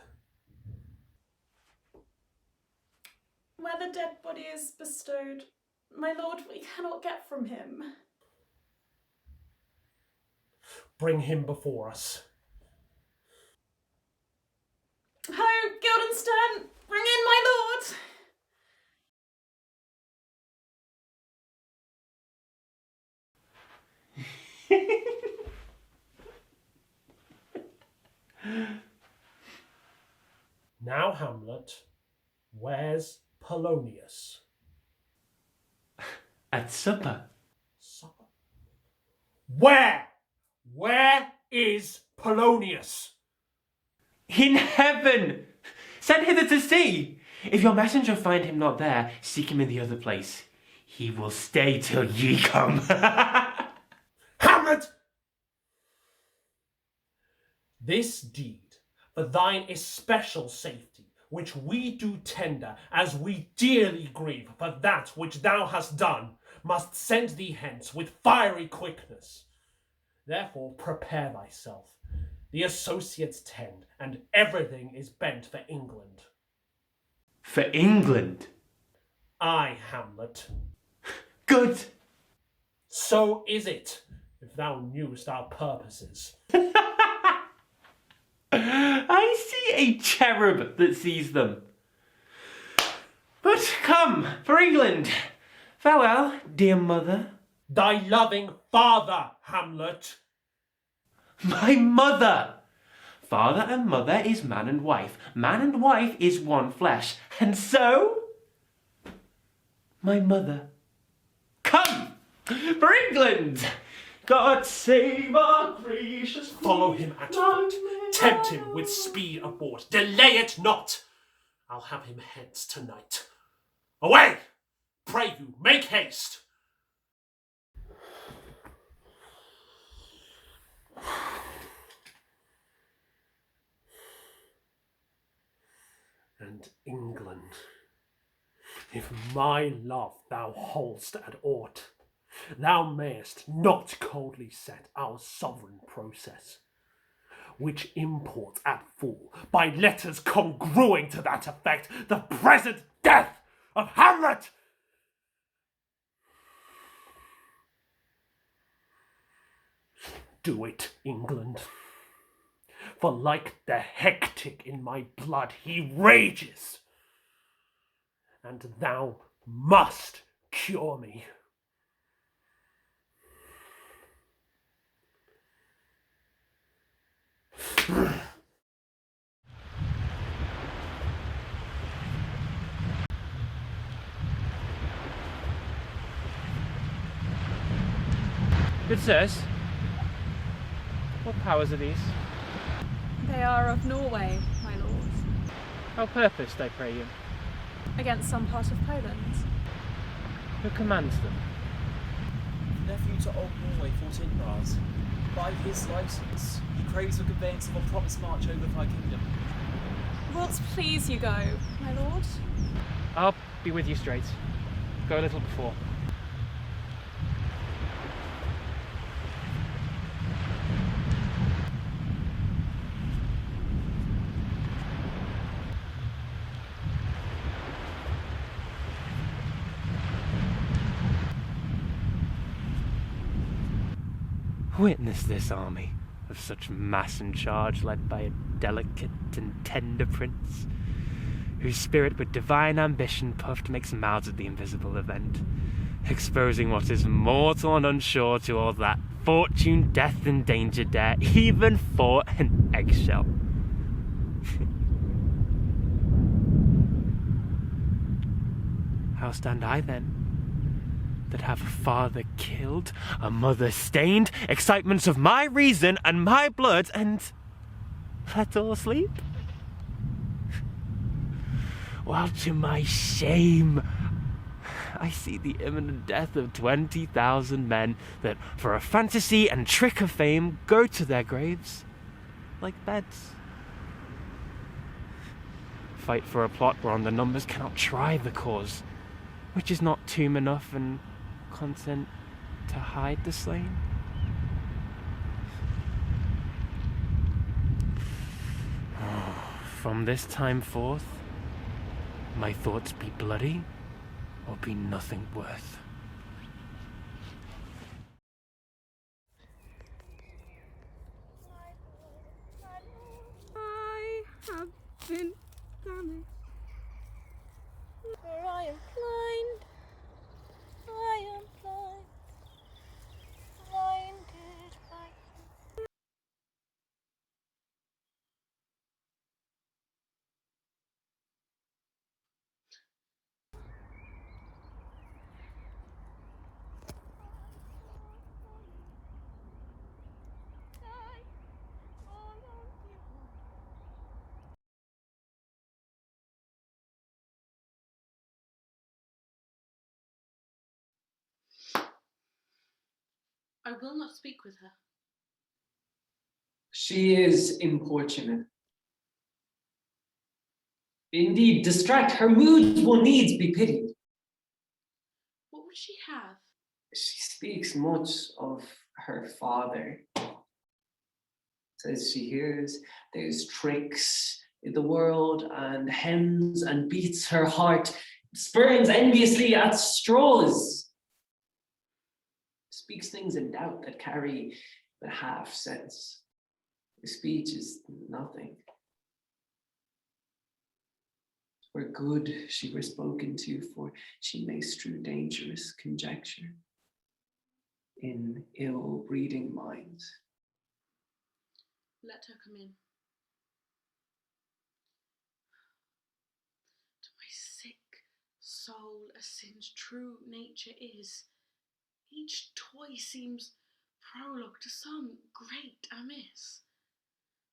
Where the dead body is bestowed, my lord, we cannot get from him. Bring him before us. Ho, Guildenstern, bring in my lord. Now, Hamlet, where's Polonius? At supper. Supper? Where? Where is Polonius? In heaven! Send hither to see. If your messenger find him not there, seek him in the other place. He will stay till ye come. Hamlet! This deed, for thine especial safety, which we do tender, as we dearly grieve for that which thou hast done, must send thee hence with fiery quickness. Therefore prepare thyself. The associates tend, and everything is bent for England. For England? Aye, Hamlet. Good. So is it, if thou knewest our purposes. I see a cherub that sees them. But come, for England. Farewell, dear mother. Thy loving father, Hamlet. My mother! Father and mother is man and wife. Man and wife is one flesh. And so, my mother. Come! For England! God save our gracious queen. Follow him at foot. Tempt him with speed abort. Delay it not. I'll have him hence tonight. Away! Pray you, make haste. And England, if my love thou hold'st at aught, thou mayest not coldly set our sovereign process, which imports at full, by letters congruing to that effect, the present death of Hamlet. Do it, England. For like the hectic in my blood he rages, and thou must cure me. Good sirs, what powers are these? They are of Norway, my lords, How purposed, I pray you? against some part of Poland. Who commands them? Nephew to old Norway, Fortinbras. By his license, he craves the conveyance of a promised march over thy kingdom. Will't please you go, my lord? I'll be with you straight. Go a little before. Witness this army of such mass and charge, led by a delicate and tender prince, whose spirit with divine ambition puffed makes mouths at the invisible event, exposing what is mortal and unsure to all that fortune, death, and danger dare, even for an eggshell. How stand I then, that have a father killed, a mother stained, excitements of my reason and my blood, and let all sleep? While to my shame I see the imminent death of 20,000 men that for a fantasy and trick of fame go to their graves like beds. Fight for a plot whereon the numbers cannot try the cause, which is not tomb enough and content to hide the slain. From this time forth, my thoughts be bloody or be nothing worth. I have been damaged, for I am blind. I am blind, blinded by you. I will not speak with her. She is importunate. Indeed, distract, her moods will needs be pitied. What would she have? She speaks much of her father. Says she hears there's tricks in the world and hems and beats her heart, spurns enviously at straws. Speaks things in doubt that carry but half sense. Her speech is nothing. For good she were spoken to, for she may strew dangerous conjecture in ill-breeding minds. Let her come in. soul a sin's true nature is. Each toy seems prologue to some great amiss.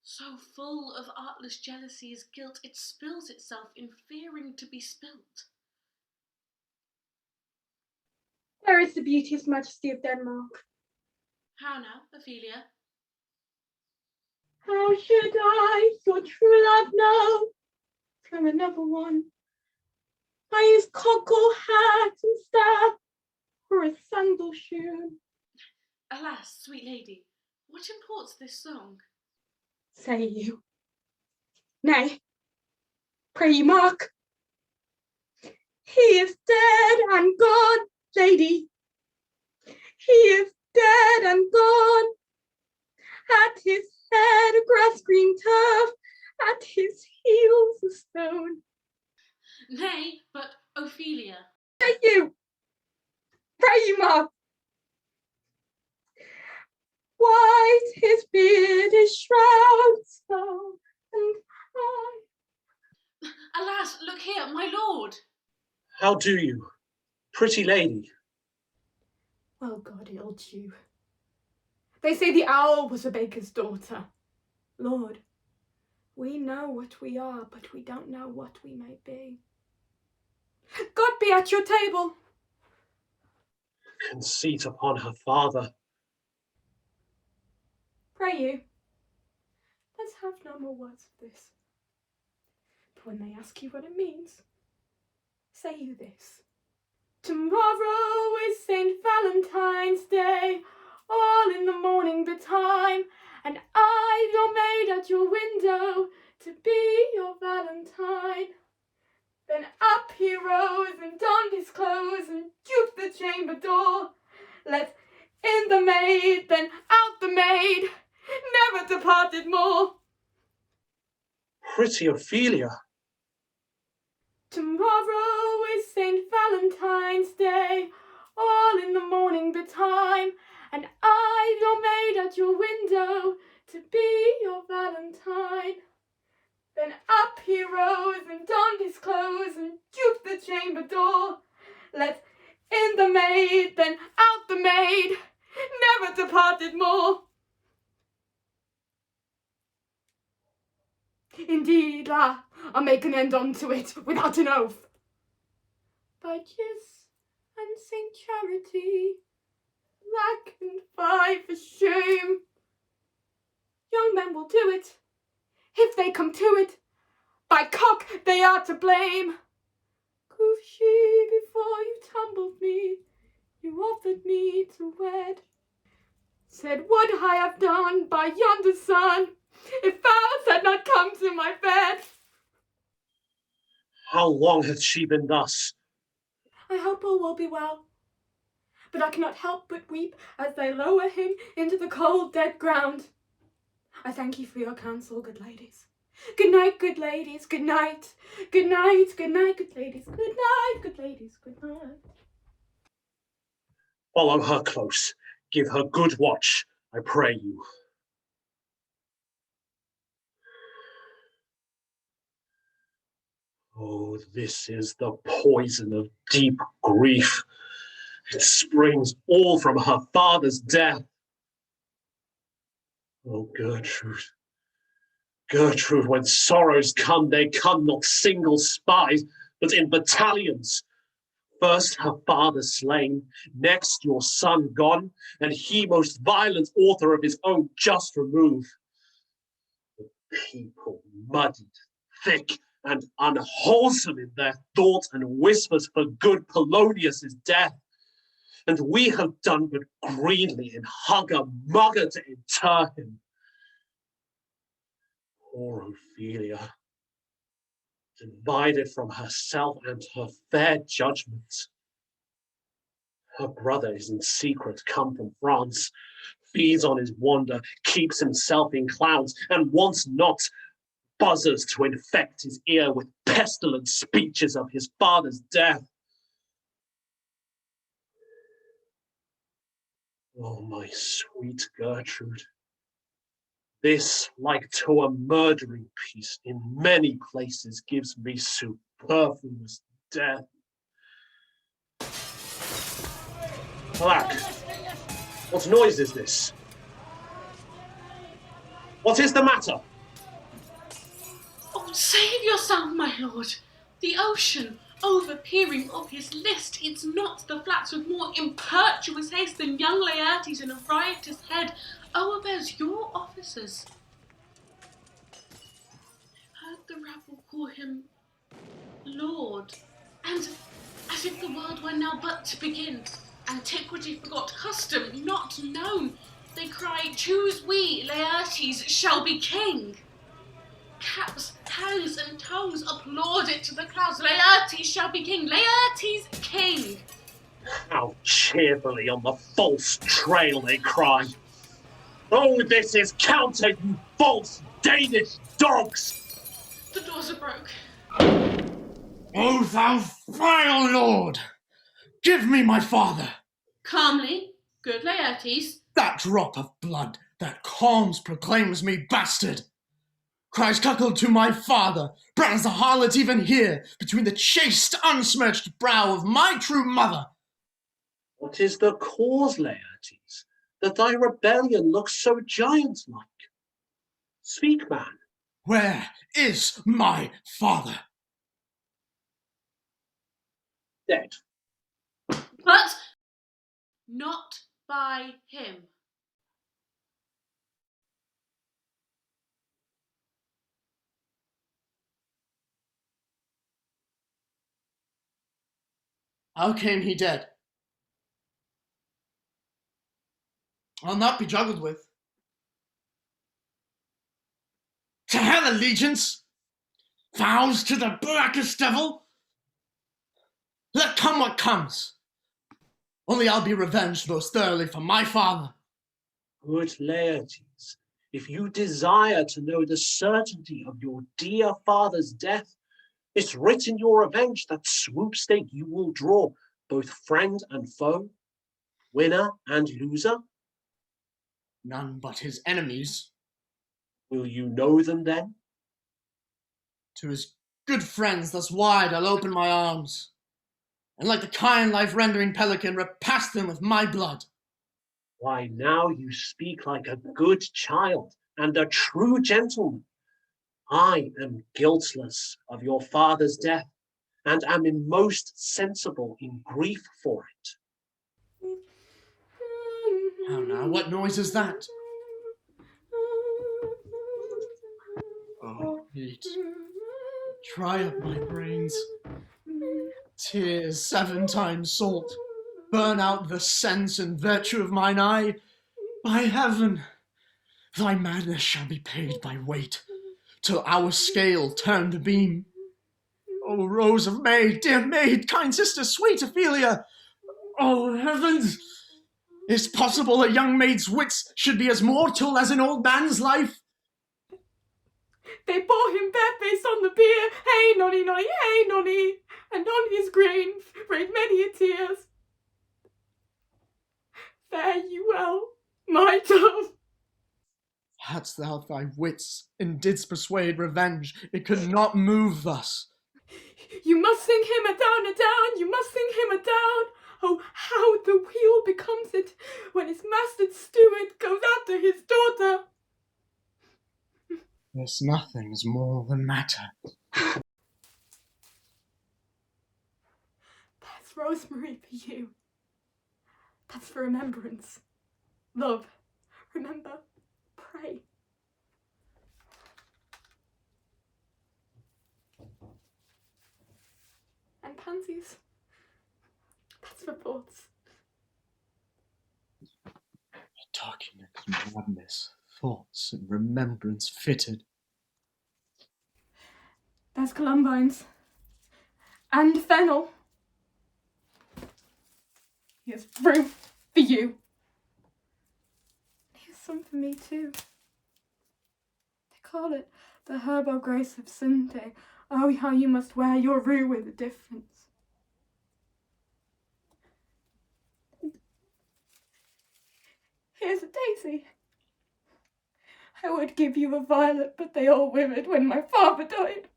So full of artless jealousy's guilt, it spills itself in fearing to be spilt. Where is the beauteous majesty of Denmark? How now, Ophelia? How should I your true love know from another one? I use cockle hat and staff for a sandal shoon. Alas, sweet lady, what imports this song? Say you. Nay, pray you mark. He is dead and gone, lady. He is dead and gone. At his head a grass-green turf, at his heels a stone. Nay, but Ophelia. Pray you mark. White his beard is shroud so, and I. Alas, look here, my lord. How do you, pretty lady? Well, God ill you. They say the owl was a baker's daughter. Lord, we know what we are, but we don't know what we may be. God be at your table. Conceit upon her father. Pray you, let's have no more words of this. But when they ask you what it means, say you this. Tomorrow is St. Valentine's Day, all in the morning betime, and I, your maid at your window, to be your Valentine. Then up he rose and donned his clothes and juked the chamber door. Let in the maid, then out the maid, never departed more. Pretty Ophelia. Tomorrow is St. Valentine's Day, all in the morning betime, and I, your maid at your window, to be your Valentine. Then up he rose and donned his clothes and juked the chamber door. Let in the maid, then out the maid, never departed more. Indeed, I'll make an end unto it without an oath. By Kiss and Saint Charity, lack and fie for shame. Young men will do it, if they come to it. By cock, they are to blame. Goof she, before you tumbled me, you offered me to wed. Said, would I have done by yonder sun, if vows had not come to my bed? How long hath she been thus? I hope all will be well, but I cannot help but weep as they lower him into the cold dead ground. I thank you for your counsel, good ladies. Good night, good ladies, good night. Good night, good night, good ladies, good night, good ladies, good night. Follow her close. Give her good watch, I pray you. Oh, this is the poison of deep grief. It springs all from her father's death. Oh, Gertrude, Gertrude, when sorrows come, they come not single spies, but in battalions. First her father slain, next your son gone, and he most violent author of his own just remove. The people muddied, thick, and unwholesome in their thoughts and whispers for good Polonius' death. And we have done but greenly in hugger-mugger to inter him. Poor Ophelia, divided from herself and her fair judgment. Her brother is in secret come from France, feeds on his wonder, keeps himself in clouds, and wants not buzzers to infect his ear with pestilent speeches of his father's death. Oh, my sweet Gertrude, this, like to a murdering piece, in many places gives me superfluous death. Alack! What noise is this? What is the matter? Oh, save yourself, my lord. The ocean, over-peering of his list, it's not the flats with more impetuous haste than young Laertes in a riotous head o'erbears your officers. Heard the rabble call him Lord, and as if the world were now but to begin, antiquity forgot custom not known, they cry, choose we, Laertes, shall be king. Caps, hands, and tongues applaud it to the clouds. Laertes shall be king. Laertes king. How cheerfully on the false trail they cry. Oh, this is counter, you false Danish dogs! The doors are broke. O thou vile lord! Give me my father! Calmly, good Laertes. That drop of blood that calms proclaims me bastard! Cries cuckold to my father, brands the harlot even here, between the chaste, unsmirched brow of my true mother. What is the cause, Laertes, that thy rebellion looks so giant-like? Speak, man. Where is my father? Dead. But not by him. How came he dead? I'll not be juggled with. To hell allegiance! Vows to the blackest devil! Let come what comes! Only I'll be revenged most thoroughly for my father. Good Laertes, if you desire to know the certainty of your dear father's death, it's written your revenge that swoop-stake you will draw, both friend and foe, winner and loser. None but his enemies. Will you know them then? To his good friends thus wide I'll open my arms, and like the kind life-rendering pelican repass them with my blood. Why, now you speak like a good child and a true gentleman. I am guiltless of your father's death, and am in most sensible in grief for it. How now, what noise is that? Oh, heat. Dry up my brains. Tears 7 times salt. Burn out the sense and virtue of mine eye. By heaven, thy madness shall be paid by weight, till our scale turn the beam. O Rose of May, dear maid, kind sister, sweet Ophelia! Oh, heavens! Is possible a young maid's wits should be as mortal as an old man's life? They bore him barefaced on the bier, hey nonny nonny, hey nonny, and on his grave rained many a tears. Fare you well, my dove. Hadst thou thy wits, and didst persuade revenge, it could not move thus. You must sing him a down, you must sing him a down. Oh, how the wheel becomes it when his master's steward goes after his daughter. This nothing's more than matter. There's rosemary for you. That's for remembrance. Love, remember, pray. And pansies. That's for thoughts. Documents, madness, thoughts, and remembrance fitted. There's columbines. And fennel. Here's fruit for you. Here's some for me too. They call it the herbal grace of Sunday. Oh, how you must wear your rue with a difference. Here's a daisy. I would give you a violet, but they all withered when my father died.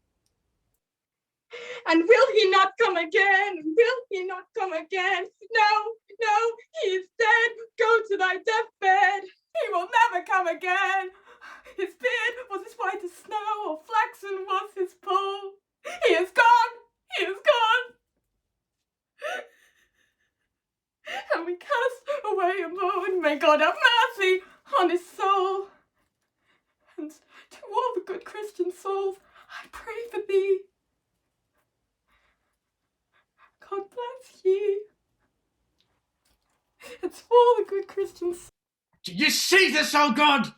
And will he not come again? Will he not come again? No, no, he is dead. Go to thy deathbed. He will never come again. His beard was as white as snow, or flaxen was his poll. He is gone. He is gone. And we cast away a moan. May God have mercy on his soul. And to all the good Christian souls, I pray for thee. God bless ye. And to all the good Christians. Do you see this, O God?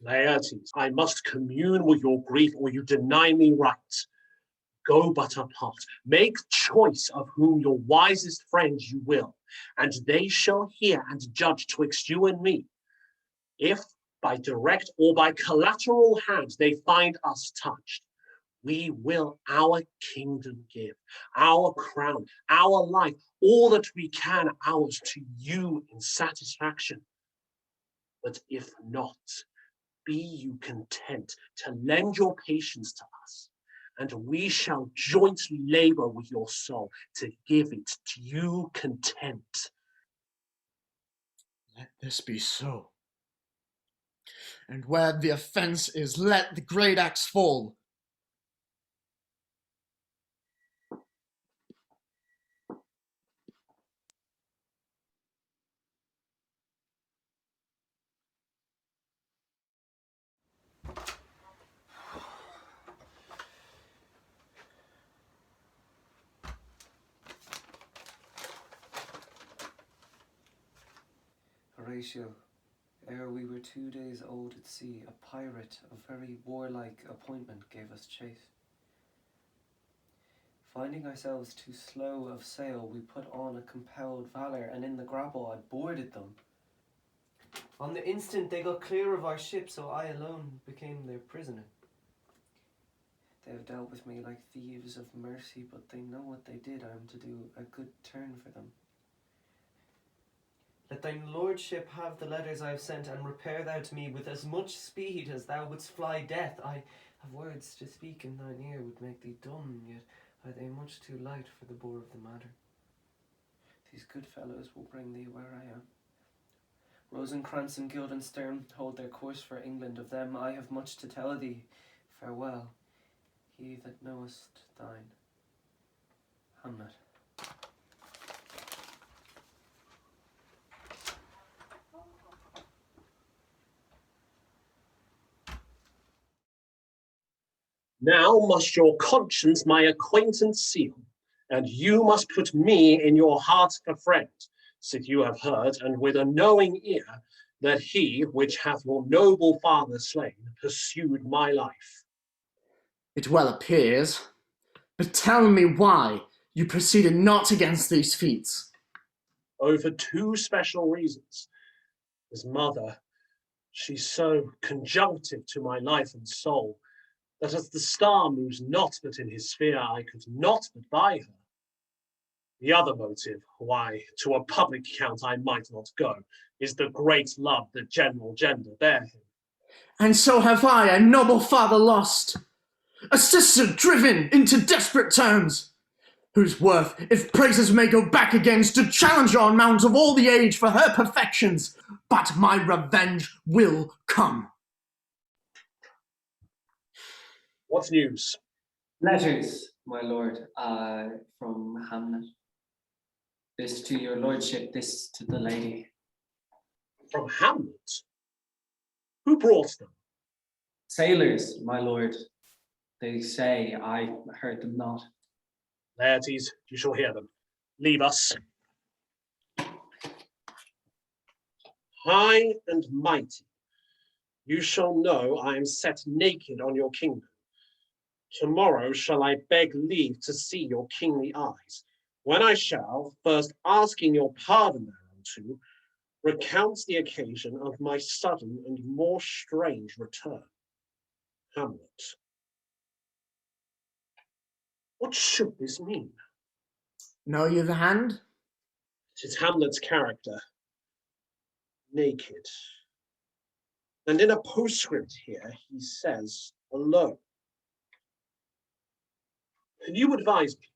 Laertes, I must commune with your grief, or you deny me right. Go but apart. Make choice of whom your wisest friends you will, and they shall hear and judge twixt you and me. If by direct or by collateral hand they find us touched, we will our kingdom give, our crown, our life, all that we can ours to you in satisfaction. But if not, be you content to lend your patience to us, and we shall jointly labor with your soul to give it to you content. Let this be so. And where the offense is, let the great axe fall. Horatio, ere we were 2 days old at sea, a pirate of very warlike appointment gave us chase. Finding ourselves too slow of sail, we put on a compelled valour, and in the grapple I boarded them. On the instant they got clear of our ship, so I alone became their prisoner. They have dealt with me like thieves of mercy, but they know what they did. I am to do a good turn for them. Let thine lordship have the letters I have sent, and repair thou to me with as much speed as thou wouldst fly death. I have words to speak in thine ear would make thee dumb, yet are they much too light for the bore of the matter. These good fellows will bring thee where I am. Rosencrantz and Guildenstern hold their course for England. Of them I have much to tell thee. Farewell, he that knowest thine. Hamlet. Now must your conscience my acquaintance seal, and you must put me in your heart a friend, sith you have heard, and with a knowing ear, that he which hath your noble father slain pursued my life. It well appears. But tell me why you proceeded not against these feats. Oh, for two special reasons. His mother, she's so conjunctive to my life and soul, that as the star moves not but in his sphere, I could not but by her. The other motive, why to a public account I might not go, is the great love that general gender bear him. And so have I a noble father lost, a sister driven into desperate terms, whose worth, if praises may go back again, stood challenger on mounds of all the age for her perfections. But my revenge will come. What's news? Letters, my lord, from Hamlet. This to your lordship, this to the lady. From Hamlet? Who brought them? Sailors, my lord. They say, I heard them not. Laertes, you shall hear them. Leave us. High and mighty, you shall know I am set naked on your kingdom. Tomorrow shall I beg leave to see your kingly eyes, when I shall, first asking your pardon thereunto, recount the occasion of my sudden and more strange return. Hamlet. What should this mean? Know you the hand? It is Hamlet's character, naked. And in a postscript here, he says, alone. You advise me.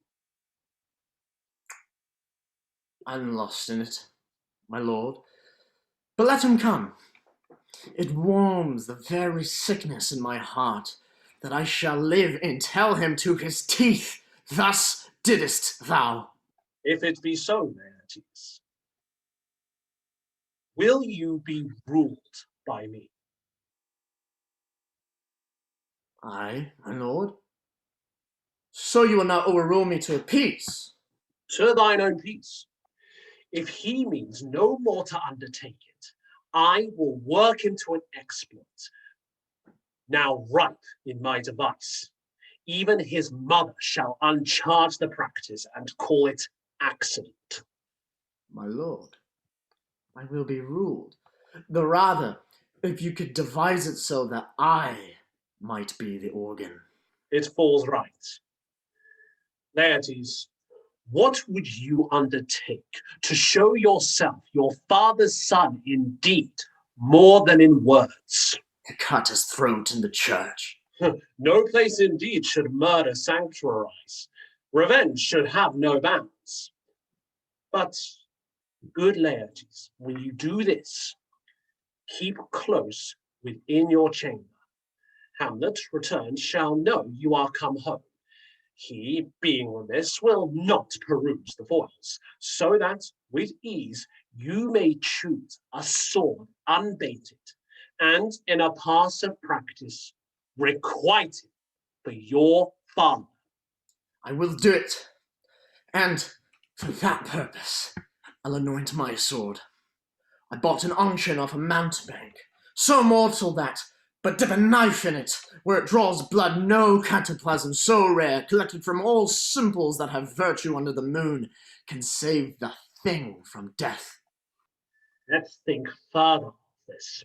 I'm lost in it, my lord. But let him come. It warms the very sickness in my heart that I shall live and tell him to his teeth, thus didst thou. If it be so, Laertes, will you be ruled by me? Aye, my lord. So you will not overrule me to a peace? To thine own peace. If he means no more to undertake it, I will work him to an exploit. Now ripe in my device, even his mother shall uncharge the practice and call it accident. My lord, I will be ruled. The rather, if you could devise it so that I might be the organ. It falls right. Laertes, what would you undertake to show yourself your father's son indeed, more than in words? To cut his throat in the church. No place indeed should murder sanctuarize. Revenge should have no bounds. But, good Laertes, when you do this, keep close within your chamber. Hamlet, returned, shall know you are come home. He, being remiss, will not peruse the foils, so that, with ease, you may choose a sword unbaited, and in a pass of practice, requite it for your father. I will do it, and for that purpose, I'll anoint my sword. I bought an unction off a mountebank, so mortal that, but dip a knife in it, where it draws blood, no cataplasm so rare, collected from all simples that have virtue under the moon, can save the thing from death. Let's think further of this.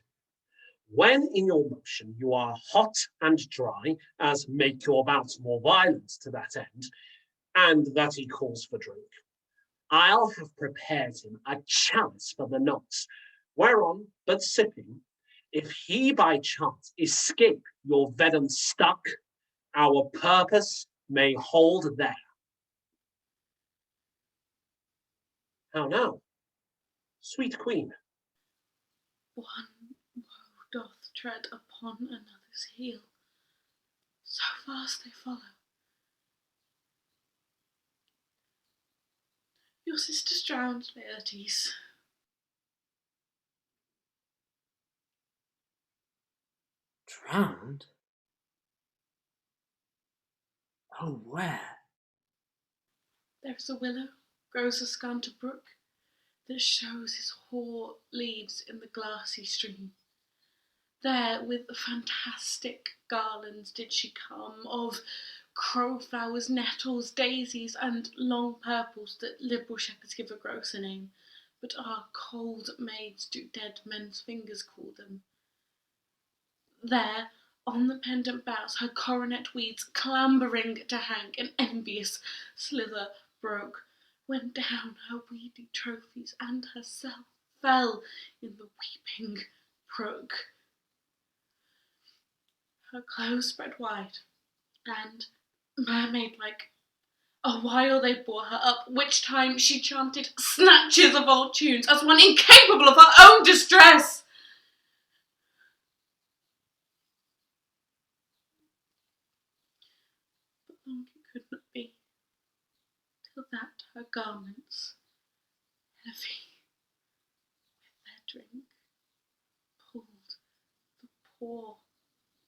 When in your motion you are hot and dry, as make your bouts more violent to that end, and that he calls for drink, I'll have prepared him a chalice for the nonce, whereon, but sipping, if he by chance escape your venom stuck, our purpose may hold there. How now, sweet queen? One woe doth tread upon another's heel, so fast they follow. Your sister's drowned, Laertes. Drowned? Oh, where? There is a willow, grows askant a brook, that shows his hoar leaves in the glassy stream. There with fantastic garlands did she come, of crowflowers, nettles, daisies, and long purples that liberal shepherds give a grosser name, but our cold maids do dead men's fingers call them. There, on the pendant boughs, her coronet weeds, clambering to hang, an envious slither broke, when down her weedy trophies and herself fell in the weeping brook. Her clothes spread wide, and, mermaid-like, a while they bore her up, which time she chanted snatches of old tunes, as one incapable of her own distress. But long it could not be, till that her garments, heavy with their drink, pulled the poor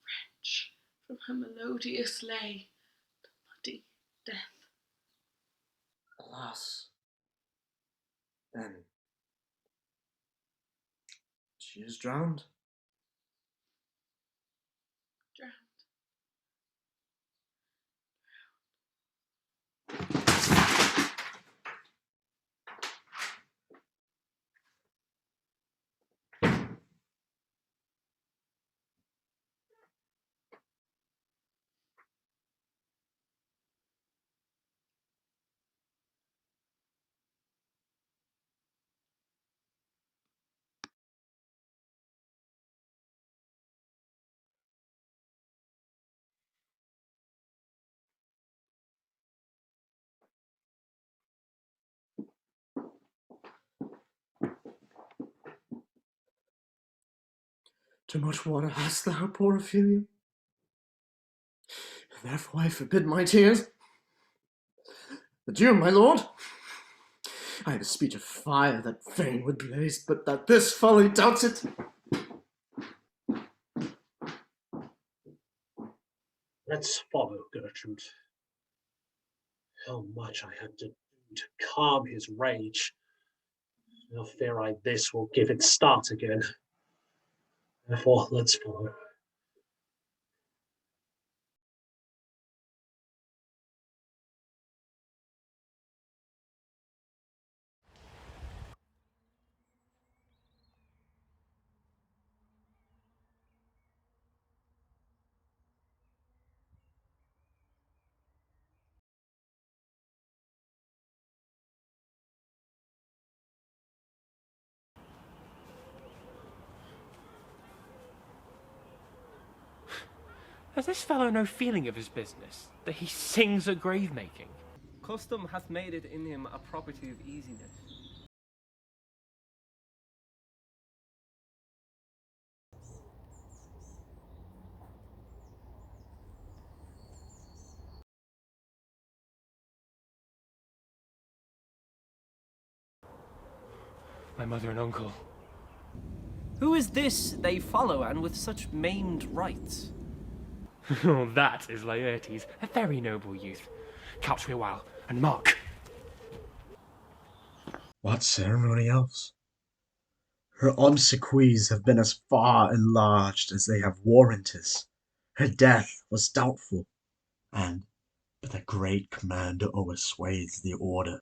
wretch from her melodious lay to muddy death. Alas, then, she is drowned. Too much water hast thou, poor Ophelia? Therefore I forbid my tears. Adieu, my lord. I have a speech of fire that fain would blaze, but that this folly doubts it. Let's follow, Gertrude. How much I have to do to calm his rage. No fear I this will give it start again. Therefore, let's follow. Has this fellow no feeling of his business, that he sings at grave-making? Custom hath made it in him a property of easiness. My mother and uncle. Who is this they follow, and with such maimed rites? Oh, that is Laertes, a very noble youth. Couch me a while, and mark. What ceremony else? Her obsequies have been as far enlarged as they have warranters. Her death was doubtful, and, but a great commander oversways the order.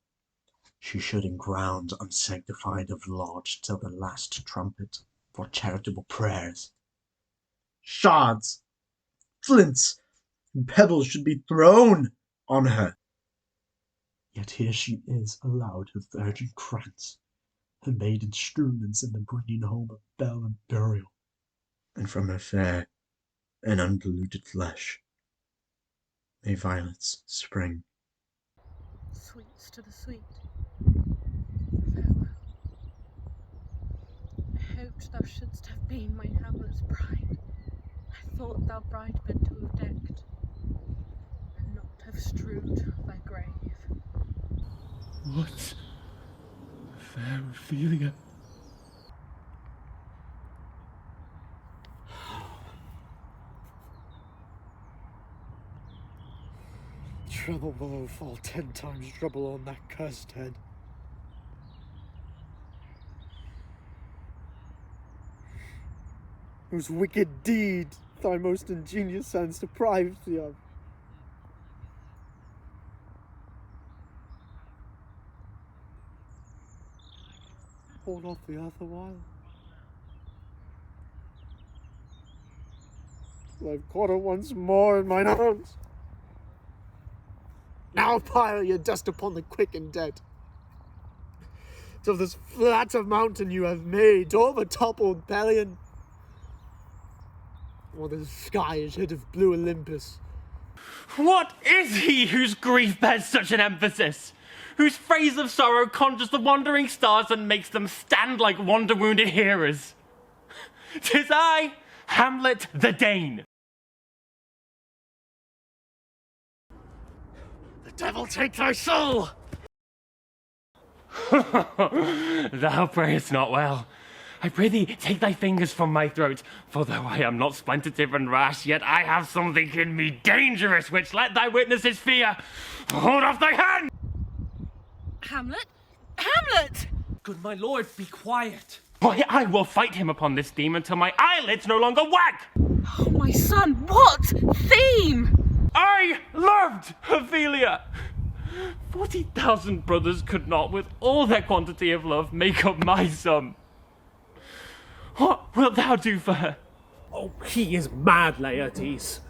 She should in ground unsanctified have lodged till the last trumpet for charitable prayers. Shards, flints, and pebbles should be thrown on her. Yet here she is allowed her virgin krantz, her maiden struments in the bringing home of bell and burial, and from her fair and unpolluted flesh may violets spring. Sweets to the sweet. Farewell. I hoped thou shouldst have been my Hamlet's bride. I thought thou bridebed to have decked, and not have strewed thy grave. What? Fair Ophelia. Trouble below fall 10 times trouble on that cursed head. Whose wicked deed thy most ingenious hands deprived thee of. Hold off the earth a while. Till I've caught her once more in mine arms. Now pile your dust upon the quick and dead. Till this flat of mountain you have made, overtoppled Pelion, or the sky is hid of blue Olympus. What is he whose grief bears such an emphasis? Whose phrase of sorrow conjures the wandering stars and makes them stand like wonder-wounded hearers? 'Tis I, Hamlet the Dane. The devil take thy soul! Thou prayest not well. I pray thee, take thy fingers from my throat, for though I am not splentative and rash, yet I have something in me dangerous, which let thy witnesses fear. Hold off thy hand! Hamlet? Hamlet! Good my lord, be quiet. Why, I will fight him upon this theme until my eyelids no longer wag! Oh, my son, what theme? I loved Ophelia! 40,000 brothers could not, with all their quantity of love, make up my sum. What wilt thou do for her? Oh, he is mad, Laertes.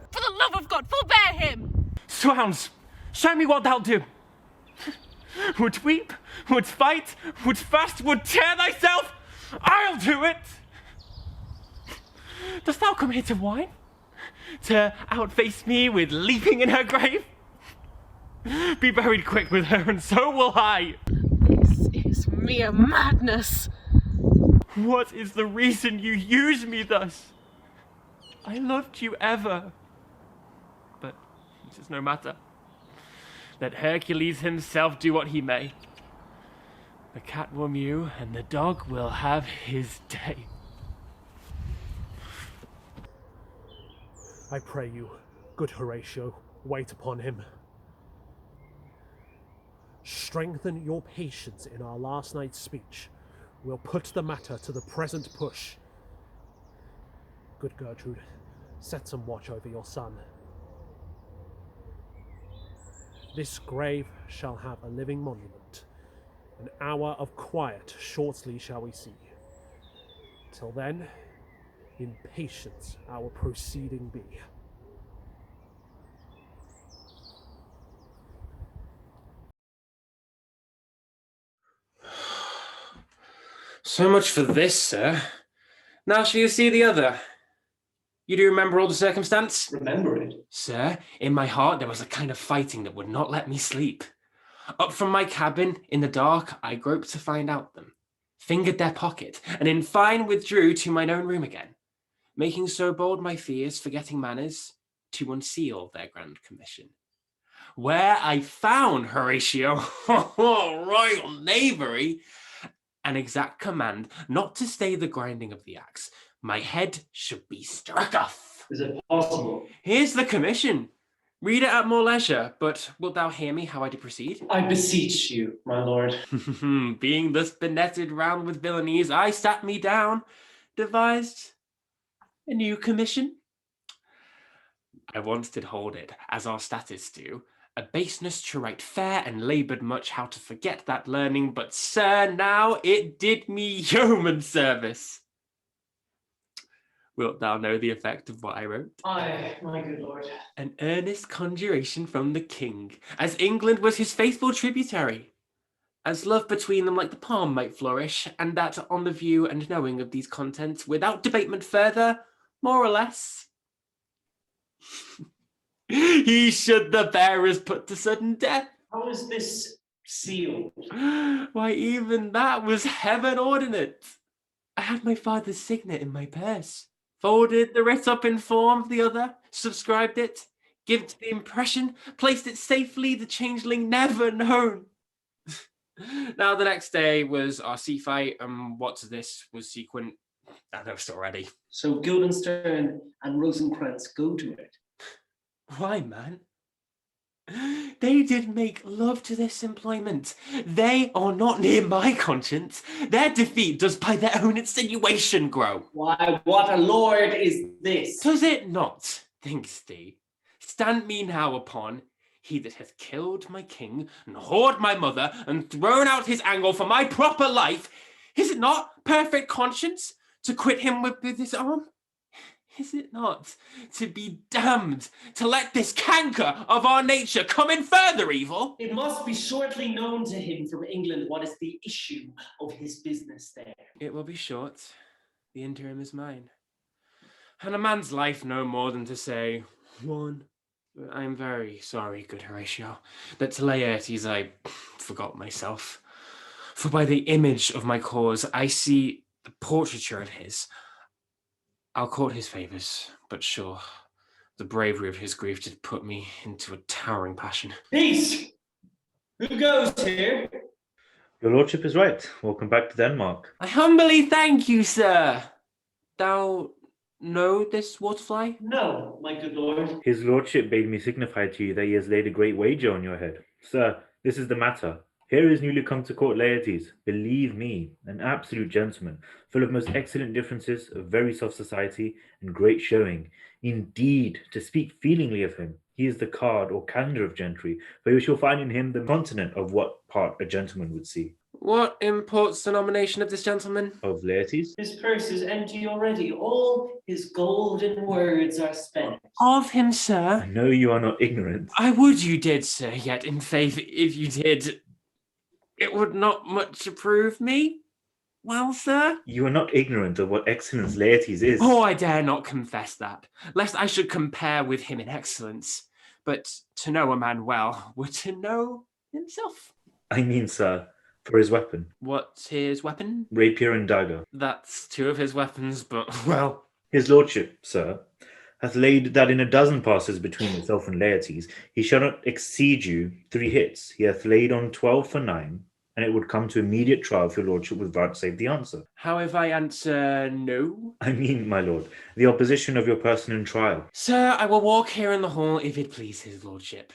For the love of God, forbear him! Swounds, show me what thou'lt do. Would weep, would fight, would fast, would tear thyself? I'll do it! Dost thou come here to whine? To outface me with leaping in her grave? Be buried quick with her, and so will I. This is mere madness. What is the reason you use me thus? I loved you ever. But it is no matter. Let Hercules himself do what he may. The cat will mew, and the dog will have his day. I pray you, good Horatio, wait upon him. Strengthen your patience in our last night's speech. We'll put the matter to the present push. Good Gertrude, set some watch over your son. This grave shall have a living monument. An hour of quiet shortly shall we see. Till then, in patience our proceeding be. So much for this, sir. Now shall you see the other? You do remember all the circumstance? Remember it? Sir, in my heart there was a kind of fighting that would not let me sleep. Up from my cabin, in the dark, I groped to find out them, fingered their pocket, and in fine withdrew to mine own room again, making so bold my fears, forgetting manners, to unseal their grand commission. Where I found, Horatio, royal knavery, an exact command not to stay the grinding of the axe. My head should be struck off. Is it possible? Here's the commission. Read it at more leisure, but wilt thou hear me how I do proceed? I beseech you, my lord. Being thus benetted round with villainies, I sat me down, devised a new commission. I once did hold it, as our statists do, a baseness to write fair, and laboured much how to forget that learning, but sir, now it did me yeoman service. Wilt thou know the effect of what I wrote? Aye, my good lord. An earnest conjuration from the king, as England was his faithful tributary, as love between them like the palm might flourish, and that on the view and knowing of these contents, without debatement further, more or less, he should the bearers put to sudden death. How is this sealed? Why, even that was heaven ordinate. I had my father's signet in my purse. Folded the writ up in form of the other, subscribed it, give it the impression, placed it safely, the changeling never known. Now the next day was our sea fight, and what's this was sequent. I know it already. So Guildenstern and Rosencrantz go to it. Why, man? They did make love to this employment. They are not near my conscience. Their defeat does by their own insinuation grow. Why, what a lord is this? Does it not, thinks thee, stand me now upon he that hath killed my king, and whored my mother, and thrown out his angle for my proper life? Is it not perfect conscience to quit him with his arm? Is it not to be damned, to let this canker of our nature come in further evil? It must be shortly known to him from England what is the issue of his business there. It will be short. The interim is mine. And a man's life no more than to say, one. I am very sorry, good Horatio, that to Laertes I forgot myself. For by the image of my cause I see the portraiture of his. I'll court his favours, but sure, the bravery of his grief did put me into a towering passion. Peace! Who goes here? Your lordship is right. Welcome back to Denmark. I humbly thank you, sir. Thou know this waterfly? No, my good lord. His lordship bade me signify to you that he has laid a great wager on your head. Sir, this is the matter. Here is newly come to court Laertes, believe me, an absolute gentleman, full of most excellent differences, of very soft society, and great showing. Indeed, to speak feelingly of him, he is the card or calendar of gentry, for you shall find in him the continent of what part a gentleman would see. What imports the nomination of this gentleman? Of Laertes? His purse is empty already. All his golden words are spent. Of him, sir? I know you are not ignorant. I would you did, sir, yet in faith, if you did, it would not much approve me. Well, sir? You are not ignorant of what excellence Laertes is. Oh, I dare not confess that, lest I should compare with him in excellence. But to know a man well were to know himself. I mean, sir, For his weapon. What's his weapon? Rapier and dagger. That's 2 of his weapons, but, well... His lordship, sir, hath laid that in a dozen passes between yourself and Laertes, he shall not exceed you 3 hits. He hath laid on 12 for 9, and it would come to immediate trial if your lordship would vouchsafe the answer. How if I answer no? I mean, my lord, the opposition of your person in trial. Sir, I will walk here in the hall if it please his lordship.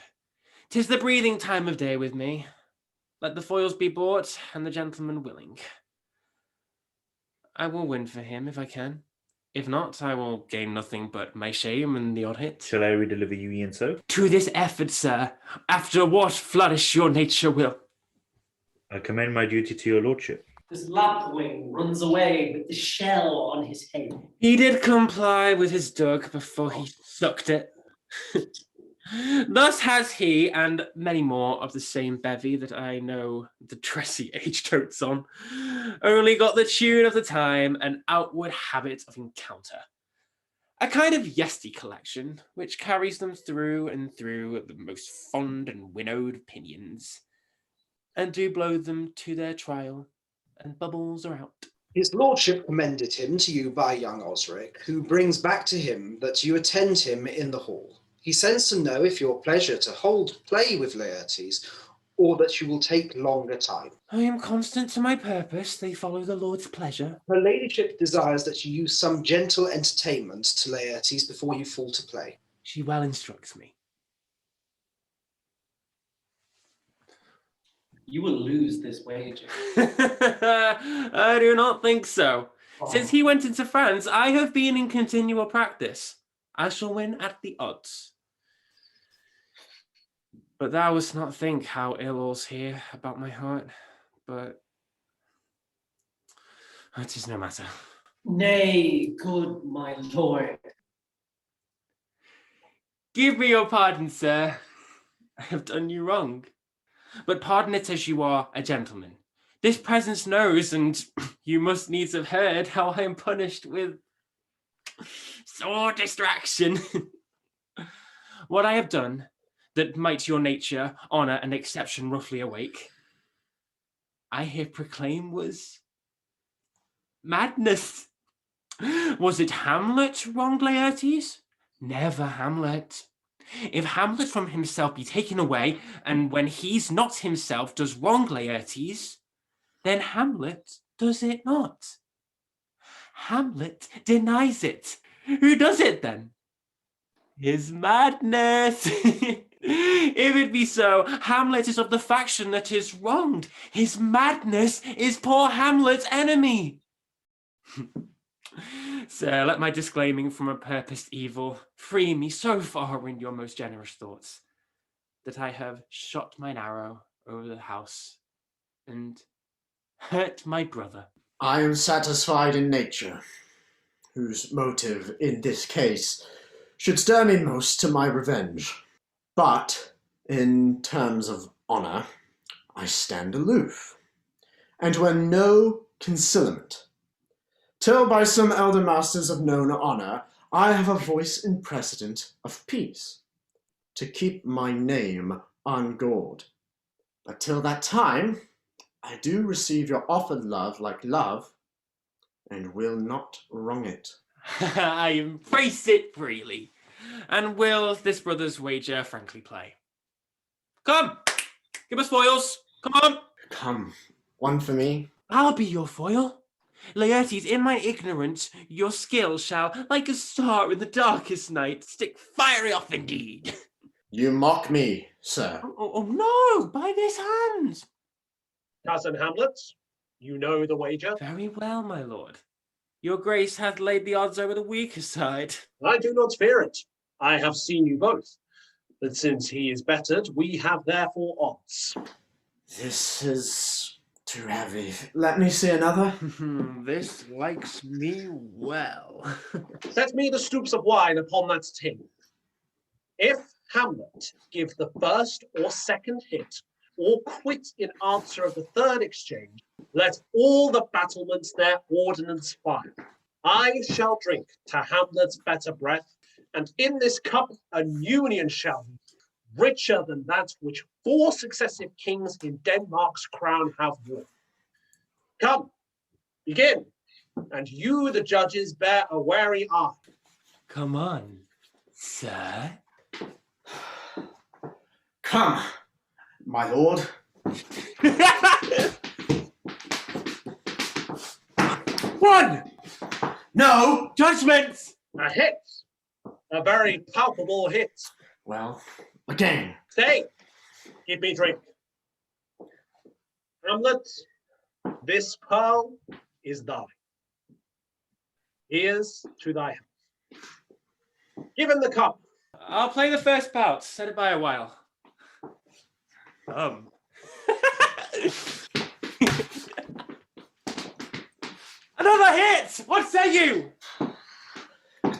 'Tis the breathing time of day with me. Let the foils be bought, and the gentleman willing. I will win for him if I can. If not, I will gain nothing but my shame and the odd hit. Shall I redeliver you e'en so? To this effort, sir, after what flourish your nature will. I commend my duty to your lordship. This lapwing runs away with the shell on his head. He did comply with his dug before he sucked it. Thus has he, and many more of the same bevy that I know the dressy age totes on, only got the tune of the time and outward habit of encounter. A kind of yesty collection, which carries them through and through the most fond and winnowed pinions, and do blow them to their trial, and bubbles are out. His lordship commended him to you by young Osric, who brings back to him that you attend him in the hall. He sends to know if your pleasure to hold play with Laertes, or that you will take longer time. I am constant to my purpose, they follow the Lord's pleasure. Her ladyship desires that you use some gentle entertainment to Laertes before you fall to play. She well instructs me. You will lose this wager. I do not think so. Since he went into France, I have been in continual practice. I shall win at the odds. But thou wouldst not think how ill all's here about my heart, but it is no matter. Nay, good my lord. Give me your pardon, sir. I have done you wrong. But pardon it as you are a gentleman. This presence knows, and you must needs have heard, how I am punished with sore distraction. What I have done, that might your nature, honour, and exception roughly awake, I here proclaim was madness. Was it Hamlet wronged Laertes? Never Hamlet. If Hamlet from himself be taken away, and when he's not himself does wrong Laertes, then Hamlet does it not. Hamlet denies it. Who does it then? His madness. If it be so, Hamlet is of the faction that is wronged. His madness is poor Hamlet's enemy. Sir, let my disclaiming from a purposed evil free me so far in your most generous thoughts that I have shot mine arrow over the house and hurt my brother. I am satisfied in nature, whose motive in this case should stir me most to my revenge. But in terms of honour, I stand aloof, and when no concealment, till by some elder masters of known honour, I have a voice in precedent of peace, to keep my name ungawed. But till that time, I do receive your offered love like love, and will not wrong it. I embrace it freely, and will this brother's wager frankly play. Come, give us foils, come on. Come, one for me. I'll be your foil. Laertes, in my ignorance, your skill shall, like a star in the darkest night, stick fiery off indeed. You mock me, sir. Oh, no, by this hand. Cousin Hamlet, you know the wager? Very well, my lord. Your grace hath laid the odds over the weaker side. I do not fear it. I have seen you both. But since he is bettered, we have therefore odds. This is too heavy. Let me see another. This likes me well. Set me the stoops of wine upon that tin. If Hamlet give the first or second hit, or quit in answer of the third exchange, let all the battlements their ordnance fire. I shall drink to Hamlet's better breath, and in this cup a union shall be. richer than that which 4 successive kings in Denmark's crown have won. Come, begin, and you, the judges, bear a wary eye. Come on, sir. Come, my lord. One! No! Judgment! A hit! A very palpable hit. Well, again. Stay! Give me drink. Hamlet, this pearl is thine. Here's to thy health. Give him the cup. I'll play the first bout. Set it by a while. Another hit! What say you?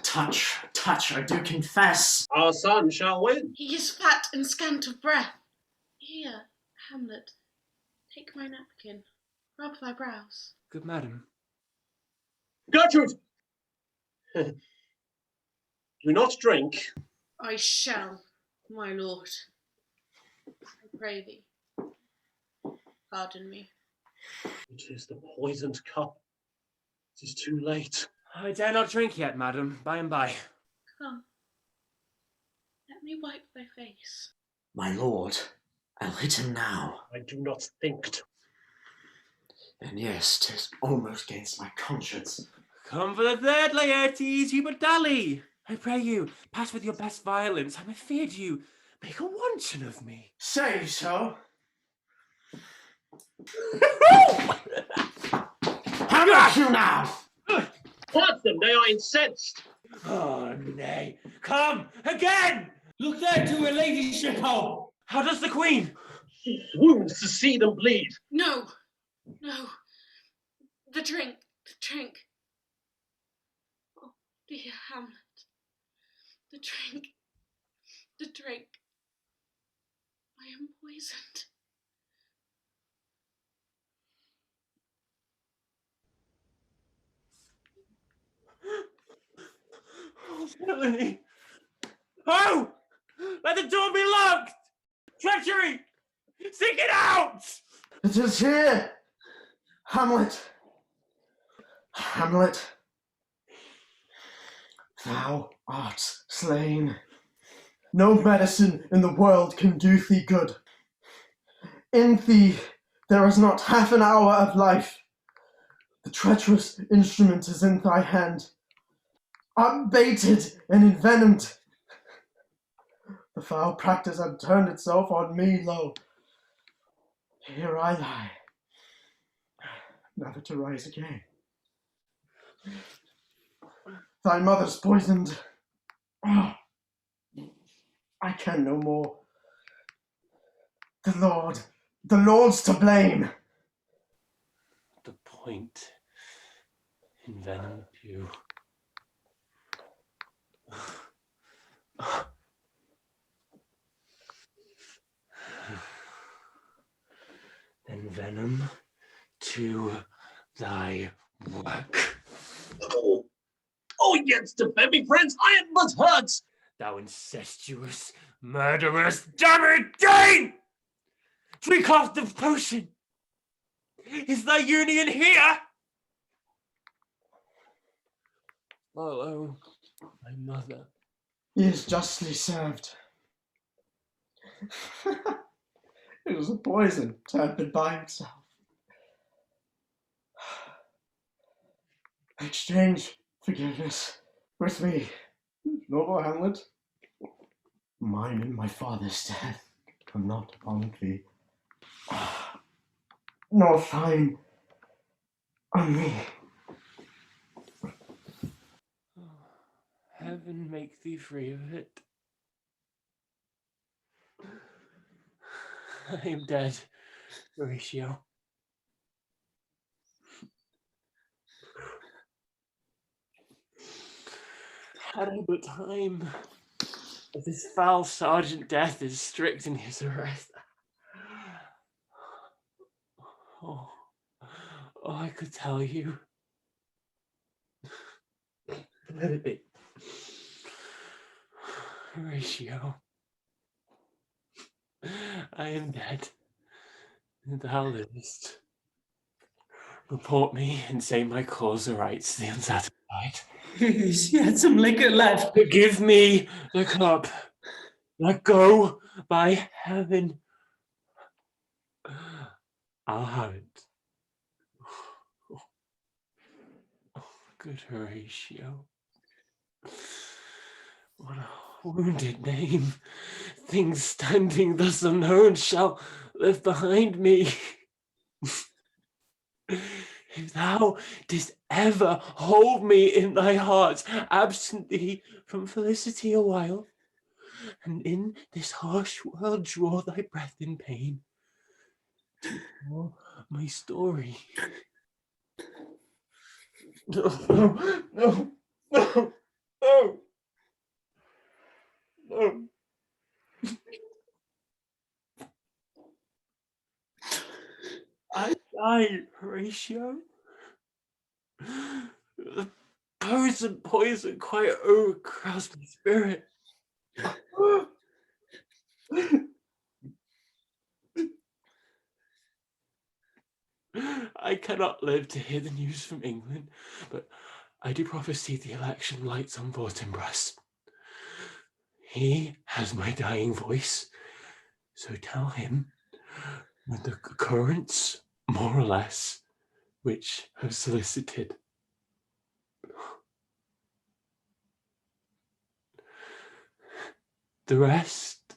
Touch, I do confess. Our son shall win. He is fat and scant of breath. Here, Hamlet, take my napkin, rub thy brows. Good madam. Gertrude! Do not drink. I shall, my lord. I pray thee, pardon me. It is the poisoned cup. It is too late. I dare not drink yet, madam. By and by. Come, let me wipe thy face. My lord, I'll hit him now. I do not think to. And yes, 'tis almost against my conscience. Come for the third, Laertes, you but dally. I pray you, pass with your best violence. I'm afeard you make a wanton of me. Say so. How about you now? Put them, they are incensed. Oh, nay. Come, again! Look there to her ladyship, ho! How does the queen? She swoons to see them bleed. No, no. The drink. Oh, dear Hamlet. The drink. I am poisoned. Oh, villainy! Oh! Let the door be locked! Treachery! Seek it out! It is here! Hamlet! Thou art slain. No medicine in the world can do thee good. In thee there is not half an hour of life. The treacherous instrument is in thy hand, unbaited and envenomed. The foul practice had turned itself on me, lo. Here I lie, never to rise again. Thy mother's poisoned. Oh, I can no more. The Lord's to blame. The point envenomed you. Then venom to thy work. Oh, yes, defend me, friends, I am but hurt. Thou incestuous, murderous, damn it, Dane! Drink off the potion! Is thy union here? Follow my mother. He is justly served. It was a poison tempered by himself. Exchange forgiveness with me, noble Hamlet. Mine and my father's death come not upon thee, nor thine on me. Heaven make thee free of it. I am dead, Horatio. Had I but time, if this foul Sergeant Death is strict in his arrest. Oh, I could tell you. Let it be. Horatio. I am dead, and thou livest. Report me and say my cause are right to the unsatisfied. She had some liquor left. Give me the cup. Let go, by heaven. I'll have it. Oh, good Horatio. What a wounded name. Things standing thus unknown shall live behind me. If thou didst ever hold me in thy heart, absent thee from felicity a while, and in this harsh world draw thy breath in pain, to tell my story. No, no, no, no, no, no. I die, Horatio. The poison quite overcrowds my spirit. I cannot live to hear the news from England, but I do prophesy the election lights on Fortinbras. He has my dying voice, so tell him with the occurrence, more or less, which have solicited. The rest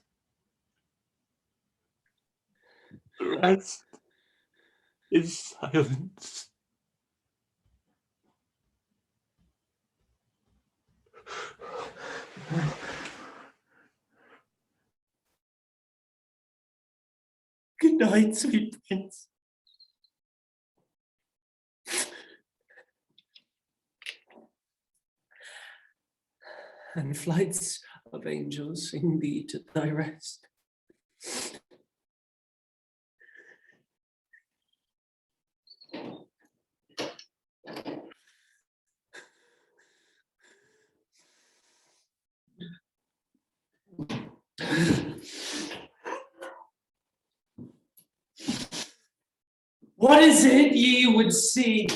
is silence. Good night, sweet prince. And flights of angels sing thee to thy rest. What is it ye would see?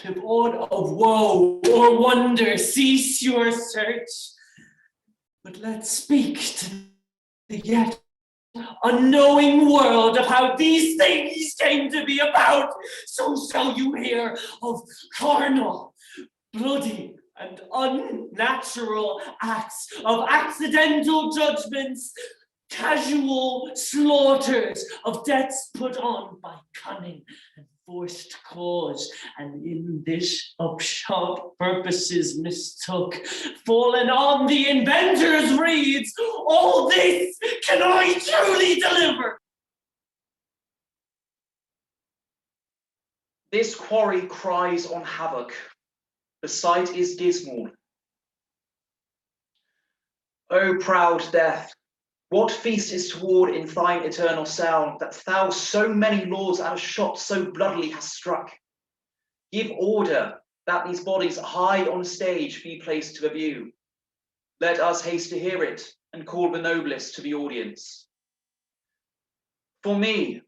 If aught of woe or wonder, cease your search. But let's speak to the yet unknowing world of how these things came to be about. So shall you hear of carnal, bloody, and unnatural acts, of accidental judgments, casual slaughters, of deaths put on by cunning and forced cause, and in this upshot purposes mistook, fallen on the inventor's reeds. All this can I truly deliver. This quarry cries on havoc. The sight is dismal. O proud death, what feast is toward in thine eternal sound, that thou so many lords at a shot so bloodily hast struck? Give order that these bodies high on stage be placed to the view. Let us haste to hear it, and call the noblest to the audience. For me,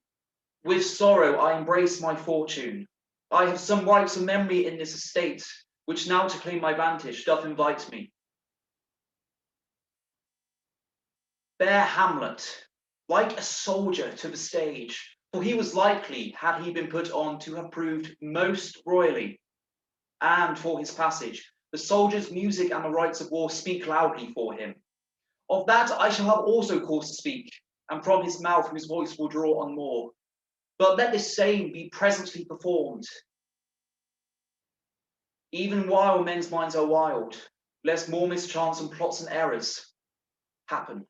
with sorrow I embrace my fortune. I have some rights of memory in this estate, which now to claim my vantage doth invite me. Bear Hamlet, like a soldier, to the stage, for he was likely, had he been put on, to have proved most royally. And for his passage, the soldier's music and the rights of war speak loudly for him. Of that I shall have also cause to speak, and from his mouth whose voice will draw on more. But let this same be presently performed, even while men's minds are wild, lest more mischance and plots and errors happen.